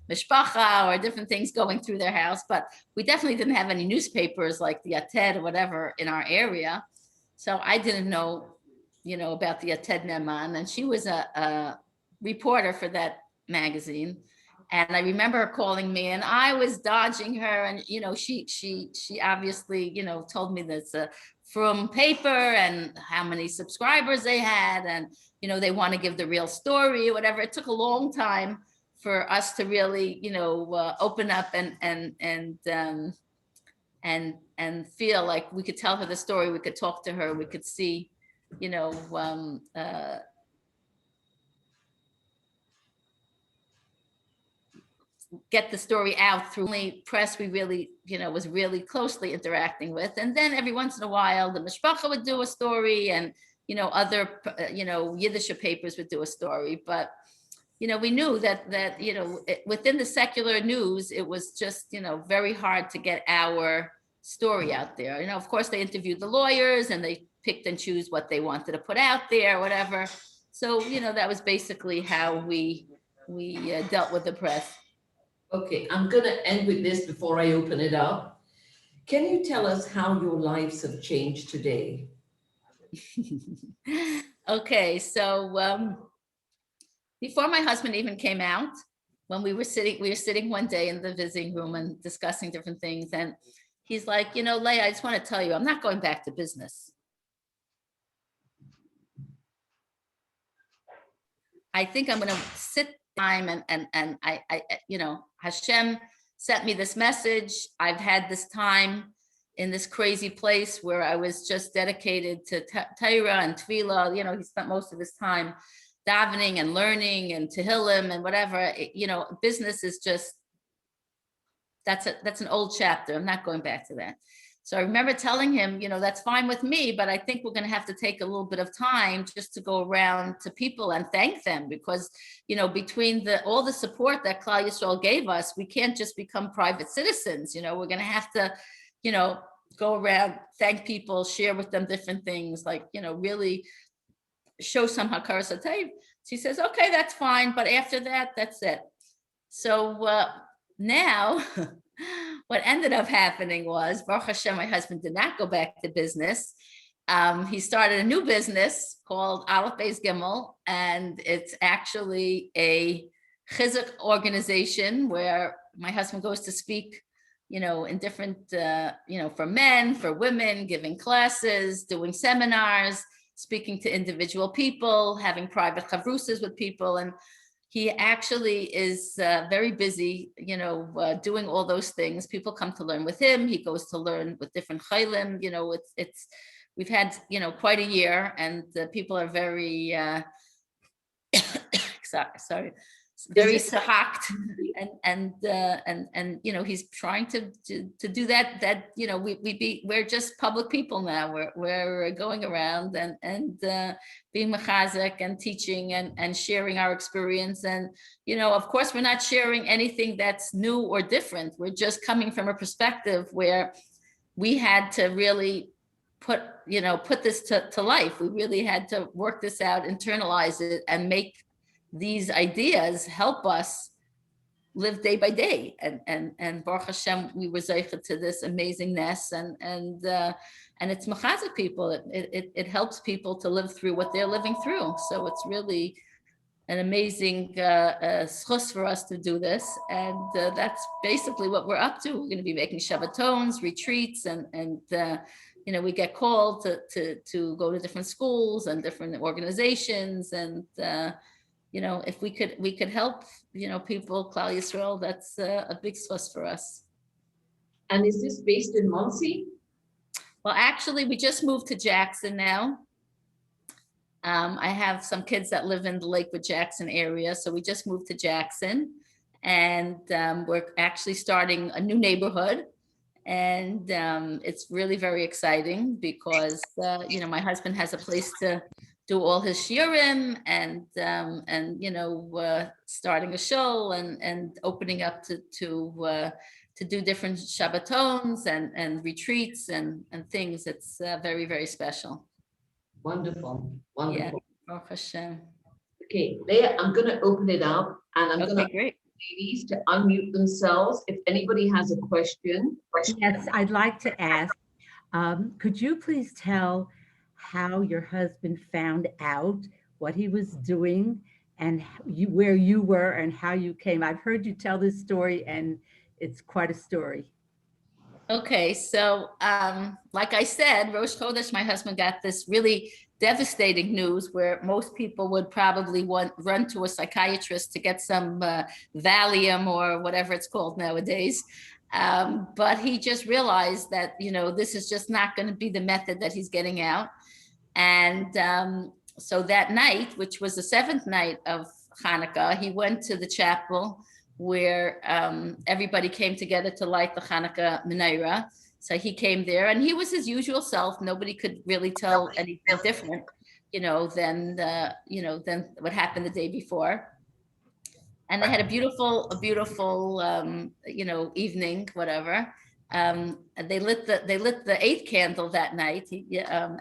mishpacha or different things going through their house. But we definitely didn't have any newspapers like the TED or whatever in our area. So I didn't know, about the TED Neman, and she was a reporter for that magazine. And I remember her calling me, and I was dodging her. And she obviously told me that's from paper and how many subscribers they had, and they want to give the real story or whatever. It took a long time for us to really open up and feel like we could tell her the story. We could talk to her. We could see, get the story out through the press we really, was really closely interacting with. And then every once in a while, the mishpacha would do a story, and, other, Yiddish papers would do a story. But, we knew that within the secular news, it was just, very hard to get our story out there. Of course, they interviewed the lawyers and they picked and choose what they wanted to put out there, whatever. So, that was basically how we dealt with the press. Okay, I'm going to end with this before I open it up. Can you tell us how your lives have changed today? Okay, so before my husband even came out, when we were sitting one day in the visiting room and discussing different things, and he's like, Leah, I just want to tell you, I'm not going back to business. I think I'm going to sit time and I Hashem sent me this message. I've had this time in this crazy place where I was just dedicated to Torah and Tefillah. He spent most of his time davening and learning and Tehillim and whatever. Business is just, that's an old chapter. I'm not going back to that. So I remember telling him, that's fine with me, but I think we're going to have to take a little bit of time just to go around to people and thank them, because, between all the support that Klal Yisrael gave us, we can't just become private citizens. We're going to have to, go around, thank people, share with them different things, like, really show some hakaras hatov. She says, okay, that's fine. But after that, that's it. So now what ended up happening was, Baruch Hashem, my husband did not go back to business. He started a new business called Aleph Beis Gimel, and it's actually a chizuk organization where my husband goes to speak, in different, for men, for women, giving classes, doing seminars, speaking to individual people, having private chavrusas with people. And he actually is very busy, doing all those things. People come to learn with him. He goes to learn with different chaylim. We've had, quite a year, and people are very, sorry, very shocked, and he's trying to do that. We're just public people now. We're going around and being mechazik and teaching and sharing our experience. And of course, we're not sharing anything that's new or different. We're just coming from a perspective where we had to really put this to life. We really had to work this out, internalize it, and make these ideas help us live day by day. And Baruch Hashem, we were zeicha to this amazingness, and it's mechazik people. It helps people to live through what they're living through. So it's really an amazing schus for us to do this, and that's basically what we're up to. We're going to be making Shabbatons, retreats, and we get called to go to different schools and different organizations, and if we could help people, Klal Yisrael, that's a big schus for us. And is this based in Monsey? Well, actually, we just moved to Jackson now. I have some kids that live in the Lakewood, Jackson area, so we just moved to Jackson, and we're actually starting a new neighborhood, and it's really very exciting because my husband has a place to do all his shiurim, and starting a show and opening up to do different Shabbatons and retreats and things. It's very, very special. Wonderful. Yeah, Baruch Hashem. Okay, Leah, I'm going to open it up, and I'm going to ask ladies to unmute themselves if anybody has a question. Yes, I'd like to ask, could you please tell how your husband found out what he was doing, and where you were and how you came? I've heard you tell this story, and it's quite a story. Okay, so like I said, Rosh Chodesh, my husband got this really devastating news where most people would probably run to a psychiatrist to get some Valium or whatever it's called nowadays. But he just realized that, this is just not going to be the method that he's getting out. And so that night, which was the 7th night of Hanukkah, he went to the chapel where everybody came together to light the Hanukkah menorah. So he came there, and he was his usual self. Nobody could really tell anything different, than what happened the day before. And they had a beautiful, evening, whatever. And they lit the 8th candle that night,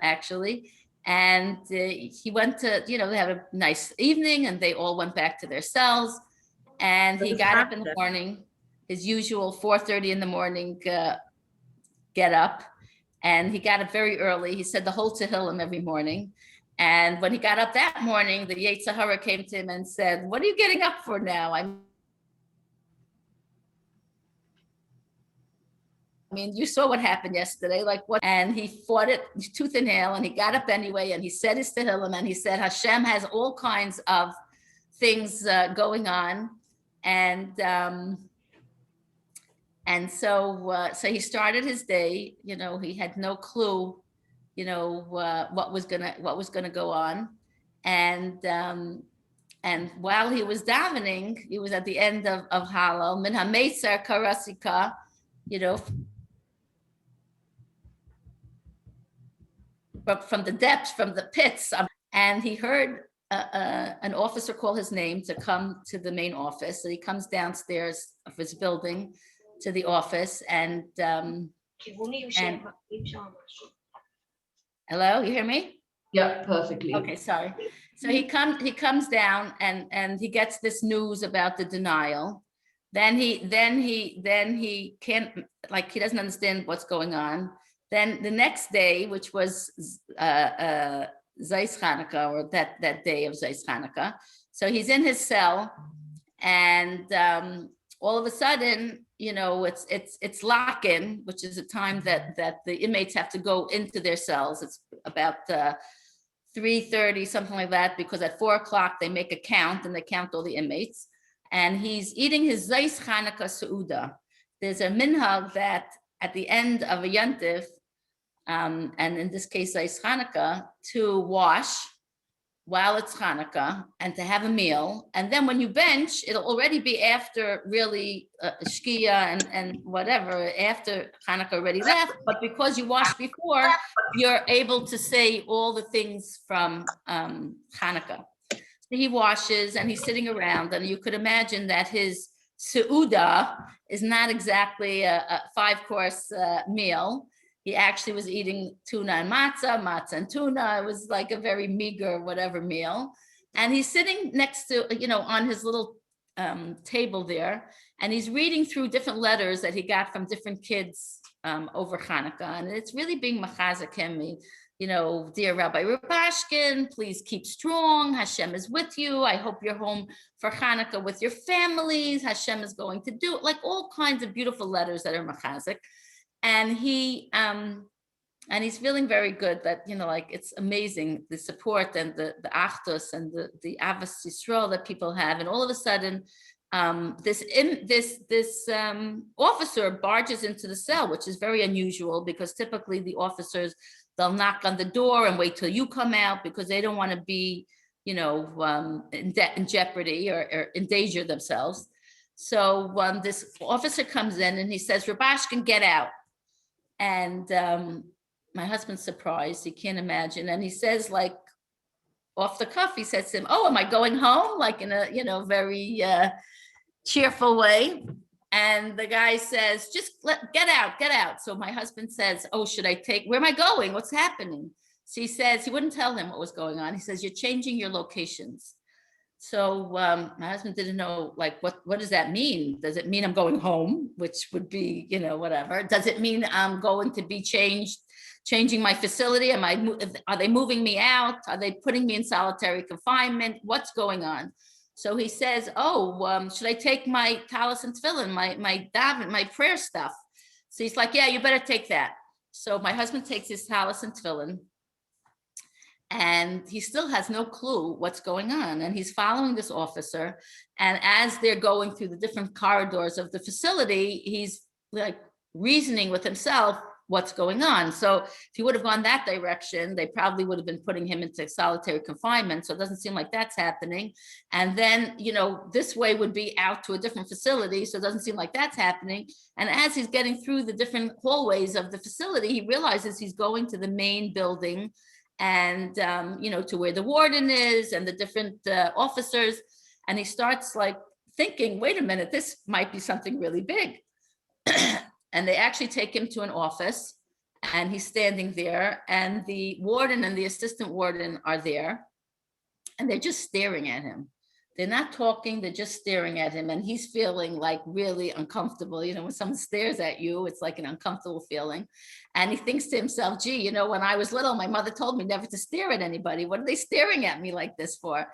actually. And he went to, they had a nice evening, and they all went back to their cells. And he got up in the morning, his usual 4:30 in the morning get up, and he got up very early. He said the whole Tehillim every morning. And when he got up that morning, the Yetzer Hara came to him and said, "What are you getting up for now? I mean, you saw what happened yesterday, like what?" And he fought it tooth and nail, and he got up anyway, and he said his Tehillim, and he said, Hashem has all kinds of things going on. And so he started his day. He had no clue, what was gonna go on. And while he was davening, he was at the end of Hallel, Min HaMeitzar Karasika, from the depths, from the pits, and he heard an officer call his name to come to the main office. So he comes downstairs of his building to the office, and hello, you hear me? Yeah, perfectly. Okay, sorry. So he comes down and he gets this news about the denial. Then he can't, like, he doesn't understand what's going on. Then the next day, which was Zeis Hanukkah, or that day of Zeis Hanukkah, so he's in his cell, and all of a sudden, you know, it's lock-in, which is a time that the inmates have to go into their cells. It's about 3:30, something like that, because at 4 o'clock they make a count and they count all the inmates. And he's eating his Zeis Chanukah Seuda. There's a minhag that at the end of a yontif, and in this case Zeis Chanukah, to wash while it's Hanukkah and to have a meal. And then when you bench, it'll already be after really Shkia and whatever, after Hanukkah already left. But because you washed before, you're able to say all the things from Hanukkah. So he washes and he's sitting around, and you could imagine that his Seuda is not exactly a 5-course meal. He actually was eating tuna and matzah and tuna. It was like a very meager whatever meal. And he's sitting next to, you know, on his little table there, and he's reading through different letters that he got from different kids over Hanukkah. And it's really being machazik him. You know, dear Rabbi Rubashkin, please keep strong. Hashem is with you. I hope you're home for Hanukkah with your families. Hashem is going to do it. Like all kinds of beautiful letters that are machazik. And he's feeling very good that, you know, like, it's amazing, the support and the achdus and the avos yisrael that people have. And all of a sudden, this officer barges into the cell, which is very unusual, because typically the officers, they'll knock on the door and wait till you come out, because they don't want to be, you know, in jeopardy or endanger themselves. So this officer comes in and he says, Rubashkin, get out. And my husband's surprised, he can't imagine. And he says, like, off the cuff, he says to him, oh, am I going home? Like in a, you know, very cheerful way. And the guy says, just get out. So my husband says, oh, where am I going? What's happening? So he says, he wouldn't tell him what was going on. He says, you're changing your locations. So my husband didn't know, like, what does that mean? Does it mean I'm going home, which would be, you know, whatever? Does it mean I'm going to be changing my facility? Are they moving me out? Are they putting me in solitary confinement? What's going on? So he says, oh, should I take my talis and tefillin, my daven, my prayer stuff? So he's like, yeah, you better take that. So my husband takes his talis and tefillin, and he still has no clue what's going on. And he's following this officer. And as they're going through the different corridors of the facility, he's like reasoning with himself what's going on. So if he would have gone that direction, they probably would have been putting him into solitary confinement. So it doesn't seem like that's happening. And then, you know, this way would be out to a different facility. So it doesn't seem like that's happening. And as he's getting through the different hallways of the facility, he realizes he's going to the main building, and, you know, to where the warden is and the different officers. And he starts like thinking, wait a minute, this might be something really big. And they actually take him to an office, and he's standing there, and the warden and the assistant warden are there, and they're just staring at him. They're not talking, they're just staring at him. And he's feeling like really uncomfortable. You know, when someone stares at you, it's like an uncomfortable feeling. And he thinks to himself, gee, you know, when I was little, my mother told me never to stare at anybody. What are they staring at me like this for?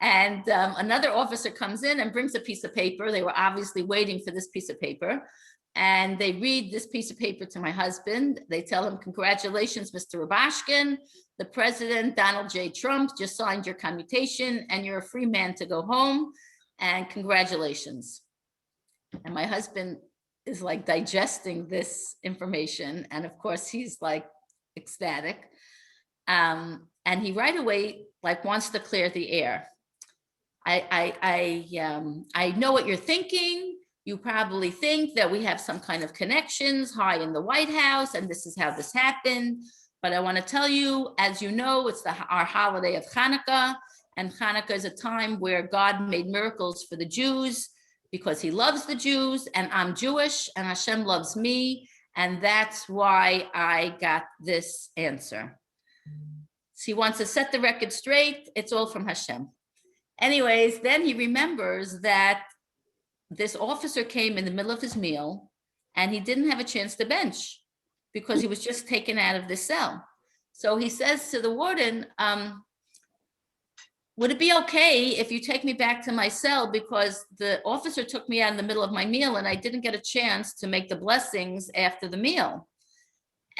And another officer comes in and brings a piece of paper. They were obviously waiting for this piece of paper. And they read this piece of paper to my husband. They tell him, congratulations, Mr. Rubashkin. The president, Donald J. Trump, just signed your commutation, and you're a free man to go home. And congratulations. And my husband is like digesting this information. And of course, he's like ecstatic. And he right away like wants to clear the air. I know what you're thinking. You probably think that we have some kind of connections high in the White House, and this is how this happened. But I want to tell you, as you know, it's our holiday of Hanukkah, and Hanukkah is a time where God made miracles for the Jews because he loves the Jews, and I'm Jewish, and Hashem loves me, and that's why I got this answer. he wants to set the record straight. It's all from Hashem. Anyways, then he remembers that this officer came in the middle of his meal and he didn't have a chance to bench because he was just taken out of the cell. So he says to the warden, would it be okay if you take me back to my cell, because the officer took me out in the middle of my meal and I didn't get a chance to make the blessings after the meal.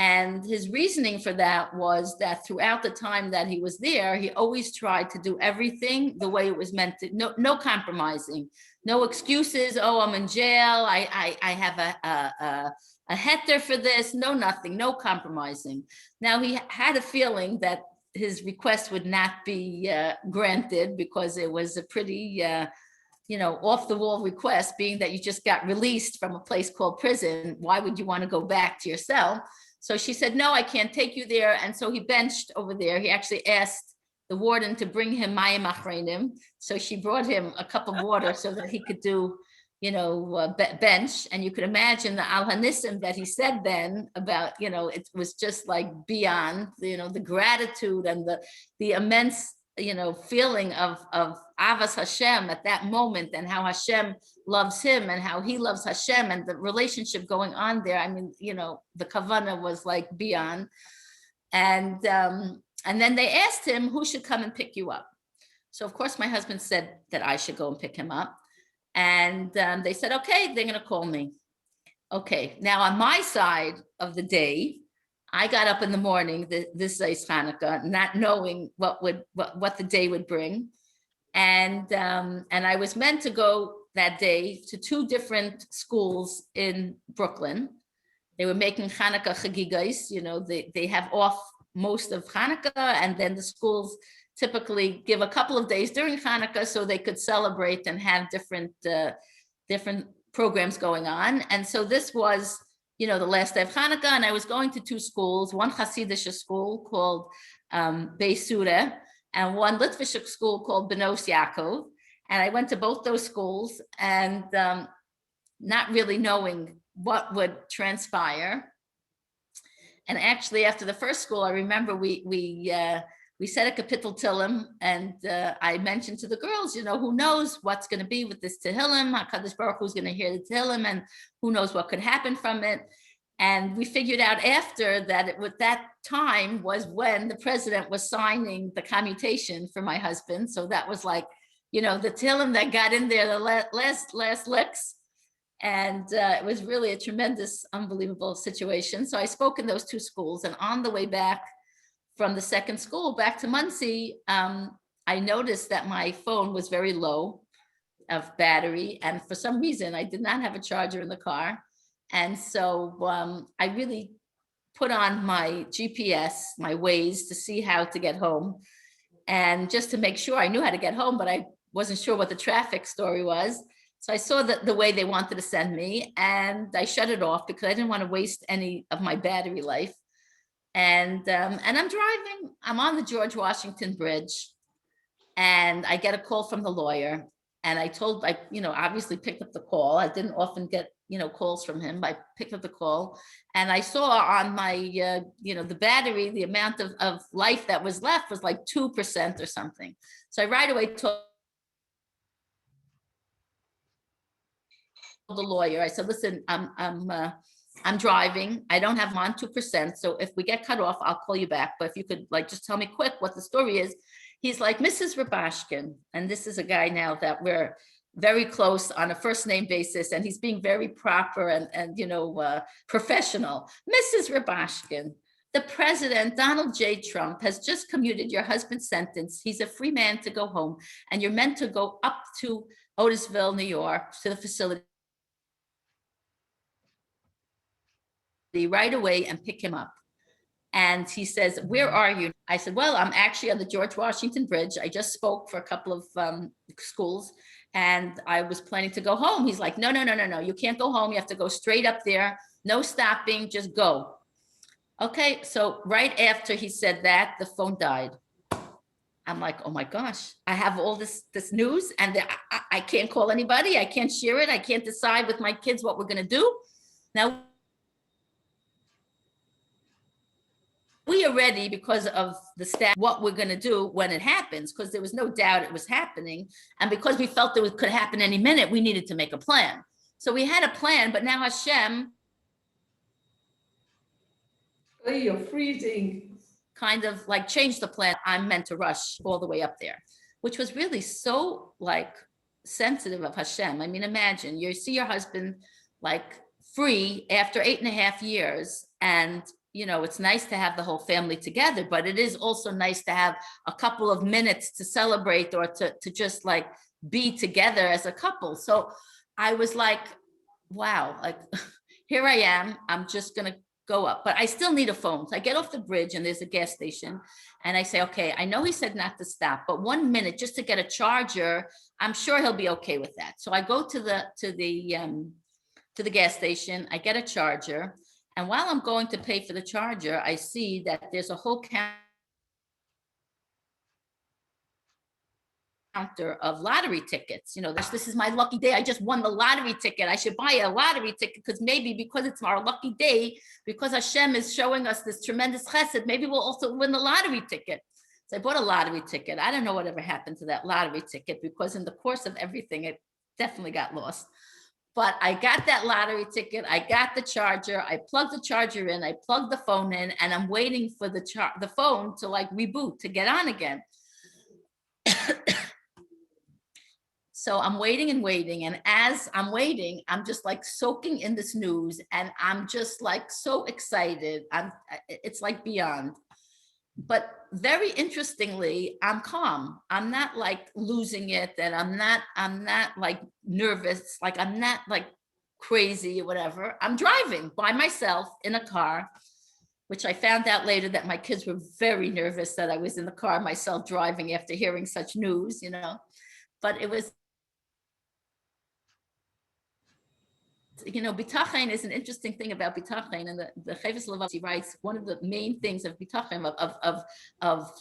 And his reasoning for that was that throughout the time that he was there, he always tried to do everything the way it was meant to. No compromising, no excuses. Oh, I'm in jail. I have a heter for this. No, nothing, no compromising. Now he had a feeling that his request would not be granted because it was a pretty, off the wall request, being that you just got released from a place called prison. Why would you want to go back to your cell? So she said, no, I can't take you there. And so he benched over there. He actually asked the warden to bring him mayim achreinim. So she brought him a cup of water so that he could do, bench. And you could imagine the al hanissim that he said then about, it was just like beyond, the gratitude and the immense, feeling of Avas Hashem at that moment, and how Hashem loves him and how he loves Hashem, and the relationship going on there. I mean, the kavanah was like beyond. And then they asked him who should come and pick you up. So of course my husband said that I should go and pick him up. And they said, okay, they're gonna call me. Okay, now on my side of the day, I got up in the morning, this is Hanukkah, not knowing what the day would bring. And I was meant to go that day to 2 different schools in Brooklyn. They were making Hanukkah chagigos, they have off most of Hanukkah, and then the schools typically give a couple of days during Hanukkah so they could celebrate and have different programs going on. And so this was, the last day of Hanukkah, and I was going to 2 schools, one Hasidic school called Beis Suda, and one Litvish school called Benos Yaakov. And I went to both those schools, and not really knowing what would transpire. And actually, after the first school, I remember we said a kapitel Tehillim, and I mentioned to the girls, who knows what's going to be with this Tehillim, HaKadosh Baruch Hu's going to hear the Tehillim, and who knows what could happen from it. And we figured out after that with that time was when the president was signing the commutation for my husband. So that was like, the Tehillim that got in there, the last licks. And it was really a tremendous, unbelievable situation. So I spoke in those 2 schools, and on the way back from the second school back to Muncie, I noticed that my phone was very low of battery. And for some reason, I did not have a charger in the car. And so I really put on my GPS, my Waze, to see how to get home. And just to make sure I knew how to get home, but I wasn't sure what the traffic story was. So I saw the way they wanted to send me, and I shut it off because I didn't want to waste any of my battery life. And I'm driving, I'm on the George Washington Bridge, and I get a call from the lawyer. And I obviously picked up the call. I didn't often get, calls from him. I picked up the call, and I saw on my, the battery, the amount of life that was left was like 2% or something. So I right away told the lawyer, I said, listen, I'm driving. I don't have on 2%. So if we get cut off, I'll call you back. But if you could just tell me quick what the story is. He's like, Mrs. Rubashkin. And this is a guy now that we're very close on a first name basis. And he's being very proper and professional. Mrs. Rubashkin, the president, Donald J. Trump, has just commuted your husband's sentence. He's a free man to go home. And you're meant to go up to Otisville, New York, to the facility right away and pick him up. And he says, where are you? I said, well, I'm actually on the George Washington Bridge. I just spoke for a couple of schools, and I was planning to go home. He's like, no, you can't go home. You have to go straight up there. No stopping, just go. Okay, so right after he said that, the phone died. I'm like, oh my gosh, I have all this news, and I can't call anybody. I can't share it. I can't decide with my kids what we're gonna do. Now, we we are ready because of the staff, what we're going to do when it happens, because there was no doubt it was happening. And because we felt it could happen any minute, we needed to make a plan. So we had a plan, but now Hashem. Oh, you're freezing. Kind of like changed the plan. I'm meant to rush all the way up there, which was really so like sensitive of Hashem. I mean, imagine you see your husband like free after 8.5 years, and you know, it's nice to have the whole family together, but it is also nice to have a couple of minutes to celebrate or to just like be together as a couple. So I was like, wow, like here I am, I'm just gonna go up, but I still need a phone. So I get off the bridge and there's a gas station, and I say, okay, I know he said not to stop, but 1 minute just to get a charger, I'm sure he'll be okay with that. So I go to the gas station, I get a charger, and while I'm going to pay for the charger, I see that there's a whole counter of lottery tickets. You know, this is my lucky day. I just won the lottery ticket. I should buy a lottery ticket because maybe because it's our lucky day, because Hashem is showing us this tremendous chesed, maybe we'll also win the lottery ticket. So I bought a lottery ticket. I don't know whatever happened to that lottery ticket because in the course of everything, it definitely got lost. But I got that lottery ticket. I got the charger. I plugged the charger in. I plugged the phone in, and I'm waiting for the phone to like reboot, to get on again. So I'm waiting and waiting. And as I'm waiting, I'm just like soaking in this news, and I'm just like so excited. It's like beyond. But very interestingly, I'm calm. I'm not like losing it, and I'm not like nervous, like I'm not like crazy or whatever. I'm driving by myself in a car, which I found out later that my kids were very nervous that I was in the car myself driving after hearing such news, you know. But it was, you know, bitachon is an interesting thing about bitachon, and the Chavis Levavsi writes one of the main things of bitachon, of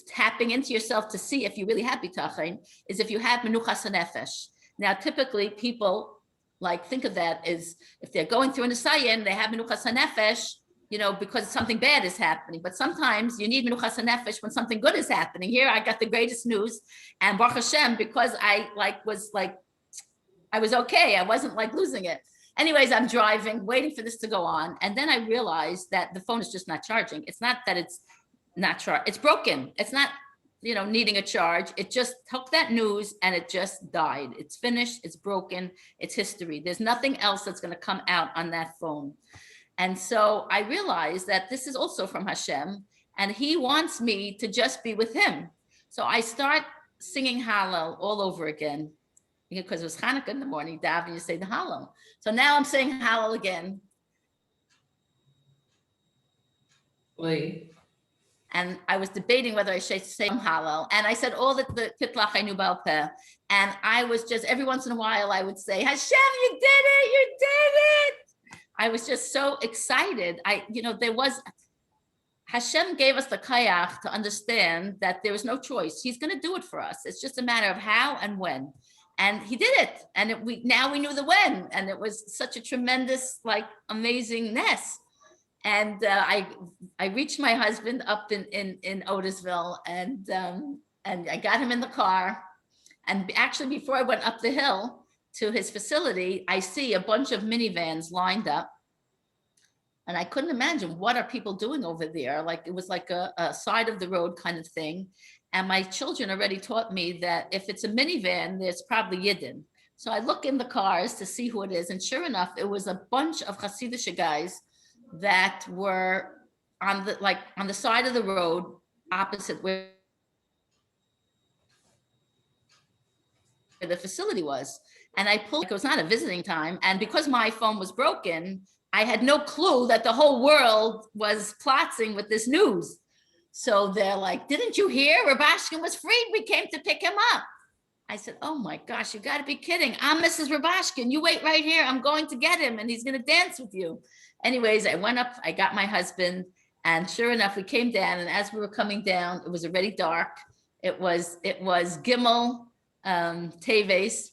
tapping into yourself to see if you really have bitachon, is if you have menuchas hanefesh. Now, typically people like think of that as if they're going through an asayin, they have menuchas hanefesh, you know, because something bad is happening. But sometimes you need menuchas hanefesh when something good is happening. Here I got the greatest news, and Baruch Hashem, because I was okay. I wasn't like losing it. Anyways, I'm driving, waiting for this to go on. And then I realized that the phone is just not charging. It's not that it's not charged. It's broken. It's not, you know, needing a charge. It just took that news and it just died. It's finished. It's broken. It's history. There's nothing else that's going to come out on that phone. And so I realized that this is also from Hashem, and he wants me to just be with him. So I start singing Hallel all over again, because it was Hanukkah in the morning, davening, you say the Hallel. So now I'm saying Hallel again. Wait. And I was debating whether I should say Hallel. And I said all the Titlach I knew Baal Peh. And I was just, every once in a while, I would say, Hashem, you did it, you did it. I was just so excited. Hashem gave us the kayach to understand that there was no choice. He's going to do it for us. It's just a matter of how and when. And he did it. And now we knew the when. And it was such a tremendous, like, amazingness. And I reached my husband up in Otisville, and I got him in the car. And actually, before I went up the hill to his facility, I see a bunch of minivans lined up. And I couldn't imagine, what are people doing over there? Like, it was like a side of the road kind of thing. And my children already taught me that if it's a minivan, there's probably Yidden. So I look in the cars to see who it is. And sure enough, it was a bunch of Hasidic guys that were on the side of the road opposite where the facility was. And I pulled, it was not a visiting time. And because my phone was broken, I had no clue that the whole world was plotting with this news. So they're like, didn't you hear? Rubashkin was freed. We came to pick him up. I said, oh my gosh, you got to be kidding. I'm Mrs. Rubashkin. You wait right here. I'm going to get him and he's going to dance with you. Anyways, I went up, I got my husband, and sure enough, we came down. And as we were coming down, it was already dark. It was Gimel Teves.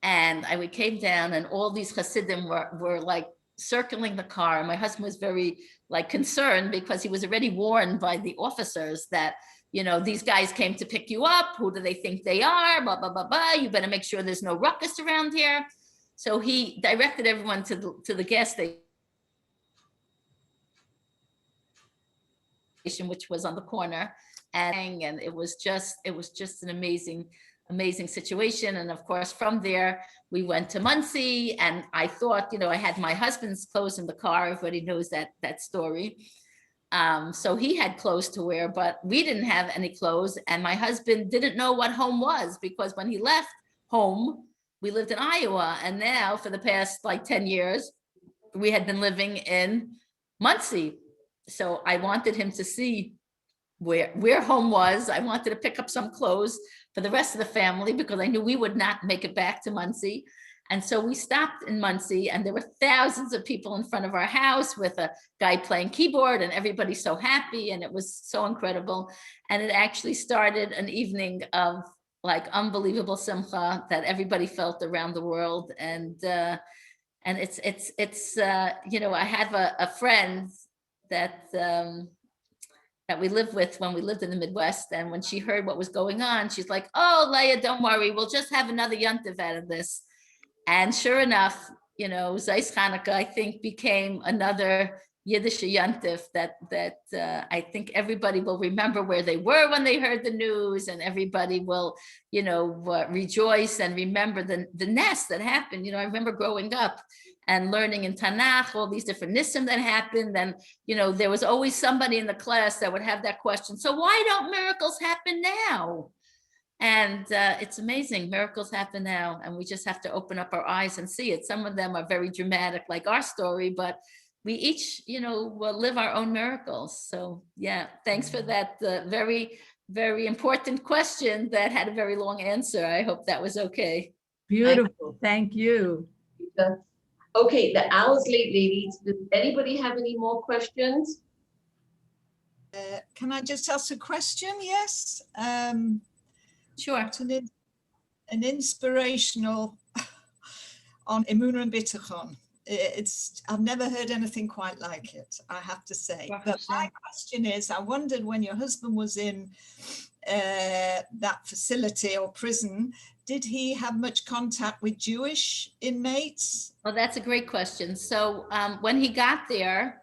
And we came down, and all these Hasidim were like circling the car. And my husband was very like concerned because he was already warned by the officers that, you know, these guys came to pick you up. Who do they think they are? Blah, blah, blah, blah. You better make sure there's no ruckus around here. So he directed everyone to the gas station, which was on the corner. And it was just an amazing situation. And of course, from there, we went to Muncie, and I thought, you know, I had my husband's clothes in the car. Everybody knows that story. So he had clothes to wear, but we didn't have any clothes. And my husband didn't know what home was, because when he left home, we lived in Iowa. And now for the past like 10 years, we had been living in Muncie. So I wanted him to see where home was. I wanted to pick up some clothes for the rest of the family because I knew we would not make it back to Muncie. And so we stopped in Muncie, and there were thousands of people in front of our house with a guy playing keyboard, and everybody so happy, and it was so incredible. And it actually started an evening of like unbelievable simcha that everybody felt around the world. And it's you know, I have a friend that we lived with when we lived in the Midwest. And when she heard what was going on, she's like, "Oh, Leah, don't worry. We'll just have another yontif out of this." And sure enough, you know, Zeis Hanukkah, I think, became another Yiddish yontif that I think everybody will remember where they were when they heard the news, and everybody will, you know, rejoice and remember the nest that happened. You know, I remember growing up and learning in Tanakh, all these different nisim that happened. And, you know, there was always somebody in the class that would have that question. So why don't miracles happen now? And it's amazing. Miracles happen now. And we just have to open up our eyes and see it. Some of them are very dramatic, like our story, but we each, you know, will live our own miracles. So yeah, thanks for that very, very important question that had a very long answer. I hope that was okay. Beautiful. Thank you. Okay, the hour's late, ladies. Does anybody have any more questions? Can I just ask a question? Yes. Sure. An inspirational on Emunah and Bitachon. I've never heard anything quite like it, I have to say. But my question is, I wondered when your husband was in that facility or prison, did he have much contact with Jewish inmates? Well, that's a great question. So when he got there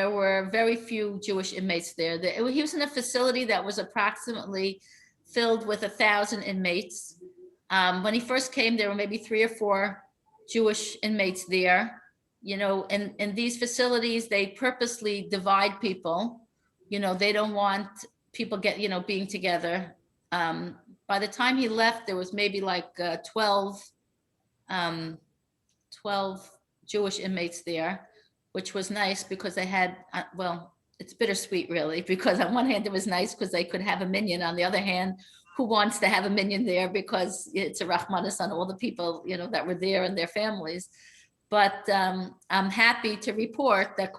were very few Jewish inmates there. He was in a facility that was approximately filled with 1,000 inmates. When he first came, there were maybe 3 or 4 Jewish inmates there. You know, in these facilities, they purposely divide people. You know, they don't want people being together. By the time he left, there was maybe like 12 Jewish inmates there, which was nice because they had, well, it's bittersweet really, because on one hand it was nice because they could have a minyan. On the other hand, who wants to have a minyan there, because it's a rachmanis on all the people, you know, that were there and their families. But I'm happy to report that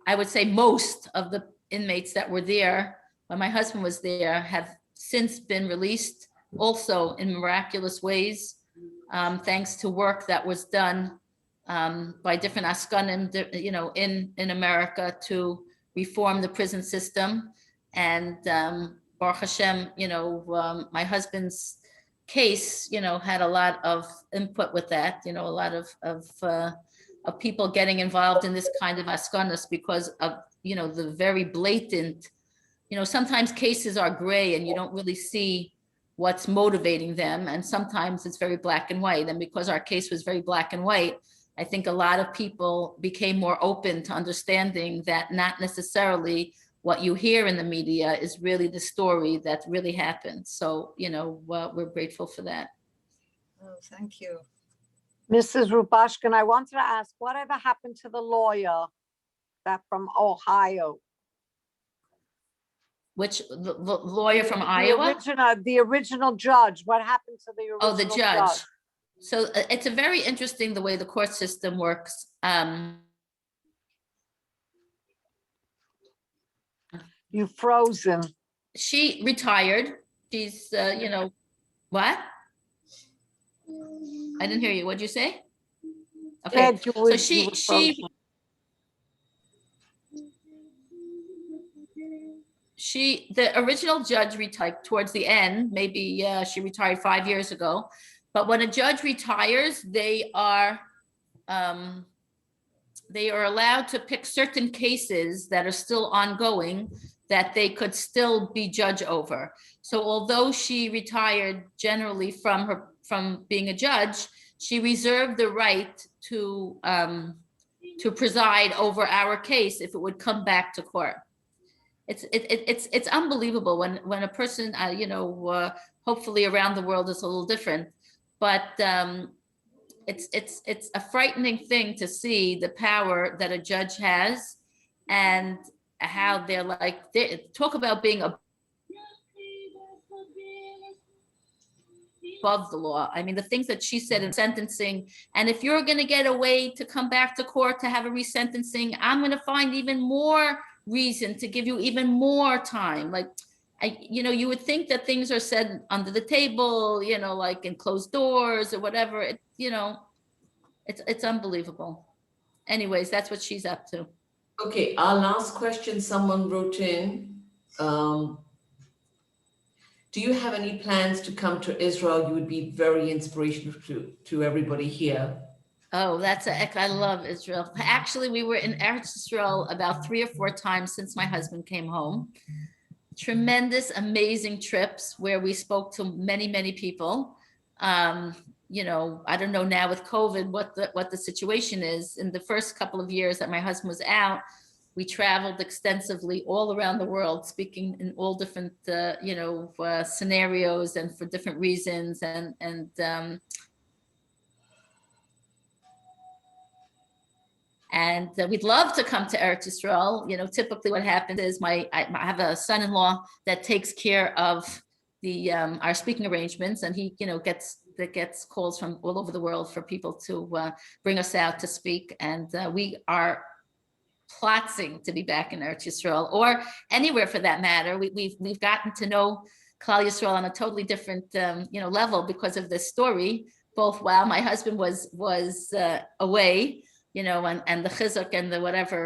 I would say most of the inmates that were there when my husband was there have since been released, also in miraculous ways, thanks to work that was done by different askanim, you know, in America to reform the prison system. And Baruch Hashem, you know, my husband's case, you know, had a lot of input with that, you know, a lot of people getting involved in this kind of askanas because of, you know, the very blatant, you know, sometimes cases are gray and you don't really see what's motivating them. And sometimes it's very black and white. And because our case was very black and white, I think a lot of people became more open to understanding that not necessarily what you hear in the media is really the story that really happened. So, you know, we're grateful for that. Oh, thank you. Mrs. Rubashkin, I wanted to ask, whatever happened to the lawyer that from Ohio? Which the lawyer from Iowa? The original judge. What happened to the original Oh, the judge. So it's a very interesting the way the court system works. You frozen. She retired. She's, you know, what? I didn't hear you. What'd you say? Okay, so she the original judge retired towards the end, maybe she retired 5 years ago. But when a judge retires, they are allowed to pick certain cases that are still ongoing that they could still be judge over. So although she retired generally from being a judge, she reserved the right to preside over our case if it would come back to court. It's unbelievable when a person, hopefully around the world is a little different, but it's a frightening thing to see the power that a judge has, and how they talk about being above the law. I mean, the things that she said in sentencing, and if you're going to get away to come back to court to have a resentencing, I'm going to find even more reason to give you even more time. Like, you would think that things are said under the table, like in closed doors or whatever. It's unbelievable. Anyways, that's what she's up to. Okay, our last question someone wrote in. Do you have any plans to come to Israel? You would be very inspirational to everybody here. Oh, I love Israel. Actually, we were in Eretz Israel about 3 or 4 times since my husband came home. Tremendous, amazing trips where we spoke to many, many people. I don't know now with COVID what the situation is. In the first couple of years that my husband was out, we traveled extensively all around the world, speaking in all different, scenarios and for different reasons. And we'd love to come to Eretz Yisrael. Typically what happens is I have a son-in-law that takes care of our speaking arrangements, and he, gets calls from all over the world for people to bring us out to speak. And we are plotting to be back in Eretz Yisrael, or anywhere for that matter. We've gotten to know Klal Yisrael on a totally different, level because of this story. Both while my husband was away, and the chizuk and the whatever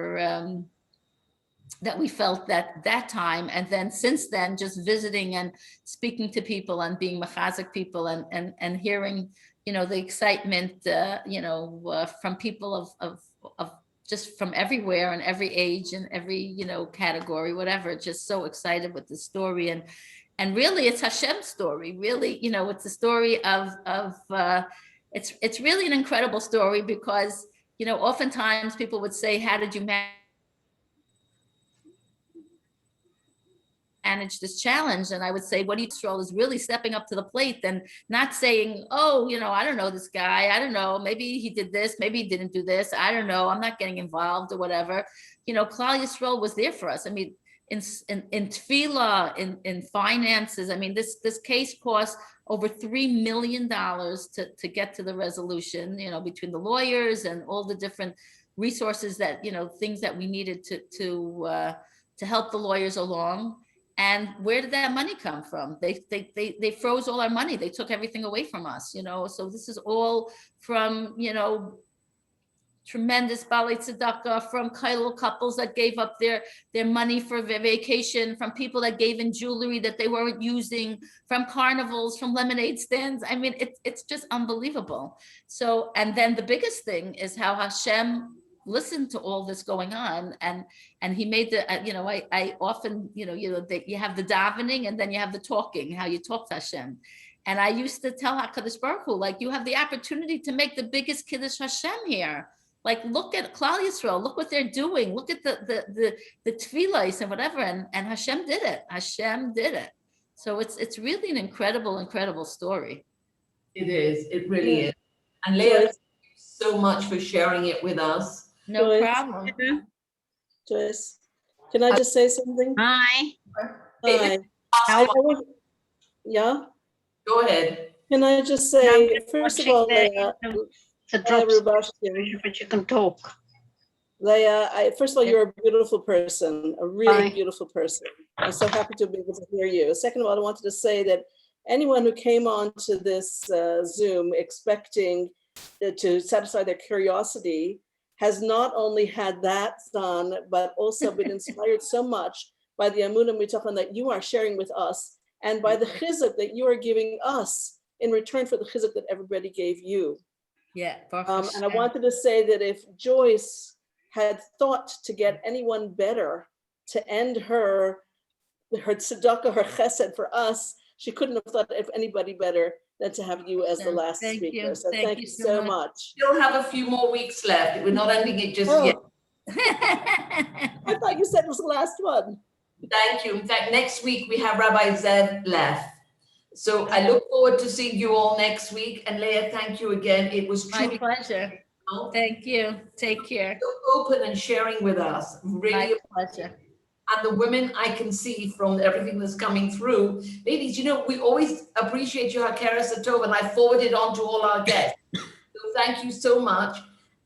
that we felt that time, and then since then, just visiting and speaking to people and being machazik people and hearing, the excitement, from people of just from everywhere and every age and every, category, whatever. Just so excited with the story, and really it's Hashem's story. Really, it's a story of it's really an incredible story because, oftentimes people would say, how did you manage this challenge? And I would say, what Yisrael is really stepping up to the plate and not saying, oh, I don't know this guy. I don't know. Maybe he did this. Maybe he didn't do this. I don't know. I'm not getting involved or whatever. Klal Yisrael was there for us. I mean, in tefillah, in finances. I mean, this case cost over $3 million to get to the resolution, between the lawyers and all the different resources that, things that we needed to help the lawyers along. And where did that money come from? They froze all our money. They took everything away from us, so this is all from, tremendous balei tzedakah, from kailul couples that gave up their money for vacation, from people that gave in jewelry that they weren't using, from carnivals, from lemonade stands. I mean, it's just unbelievable. So, and then the biggest thing is how Hashem listened to all this going on, and he made the, I often, you have the davening and then you have the talking, how you talk to Hashem. And I used to tell HaKadosh Baruch Hu, like, you have the opportunity to make the biggest Kiddush Hashem here. Like, look at Klal Yisrael, look what they're doing. Look at the tefillahs and whatever. And Hashem did it. Hashem did it. So it's really an incredible story. It is. It really is. And Leah, thank you so much for sharing it with us. No Joyce. problem. Joyce, can I just say something? Hi. Hi. Yeah? Go ahead. Can I just say, first of all, Leah Rubashkin, But you can talk. Leah, first of all, you're a beautiful person, a really beautiful person. I'm so happy to be able to hear you. Second of all, I wanted to say that anyone who came on to this Zoom expecting to satisfy their curiosity has not only had that done, but also been inspired so much by the Amunah Mitachon that you are sharing with us, and by the chizuk that you are giving us in return for the chizuk that everybody gave you. Yeah. And I wanted to say that if Joyce had thought to get anyone better to end her tzedakah, her chesed for us, she couldn't have thought of anybody better than to have you as the last Thank speaker. you. So thank you so much. Still have a few more weeks left. We're not ending it just yet. Oh, I thought you said it was the last one. Thank you. In fact, next week we have Rabbi Zev left. So I look forward to seeing you all next week. And Leah, thank you again. It was My truly pleasure. Thank you. Take care. so open and sharing with us. Really. My pleasure. And the women I can see from everything that's coming through. Ladies, you know, we always appreciate your Hakeres Hatov, and I forward it on to all our guests. So thank you so much.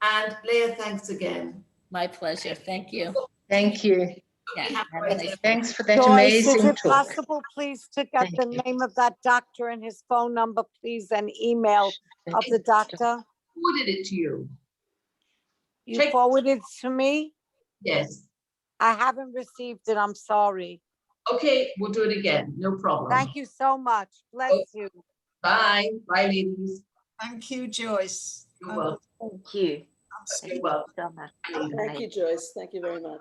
And Leah, thanks again. My pleasure. Thank you. Thank you. Yeah. Have a nice day. Thanks for that Joyce, is amazing it talk. possible, please, to get Thank the you. name of that doctor and his phone number, please, and email of the doctor? Forwarded it to you. You Check- forwarded it to me? Yes. I haven't received it. I'm sorry. Okay, we'll do it again. No problem. Thank you so much. Bless you. Bye. Bye, ladies. Thank you, Joyce. You're welcome. Thank you. You're welcome. So much. Thank you, Joyce. Thank you very much.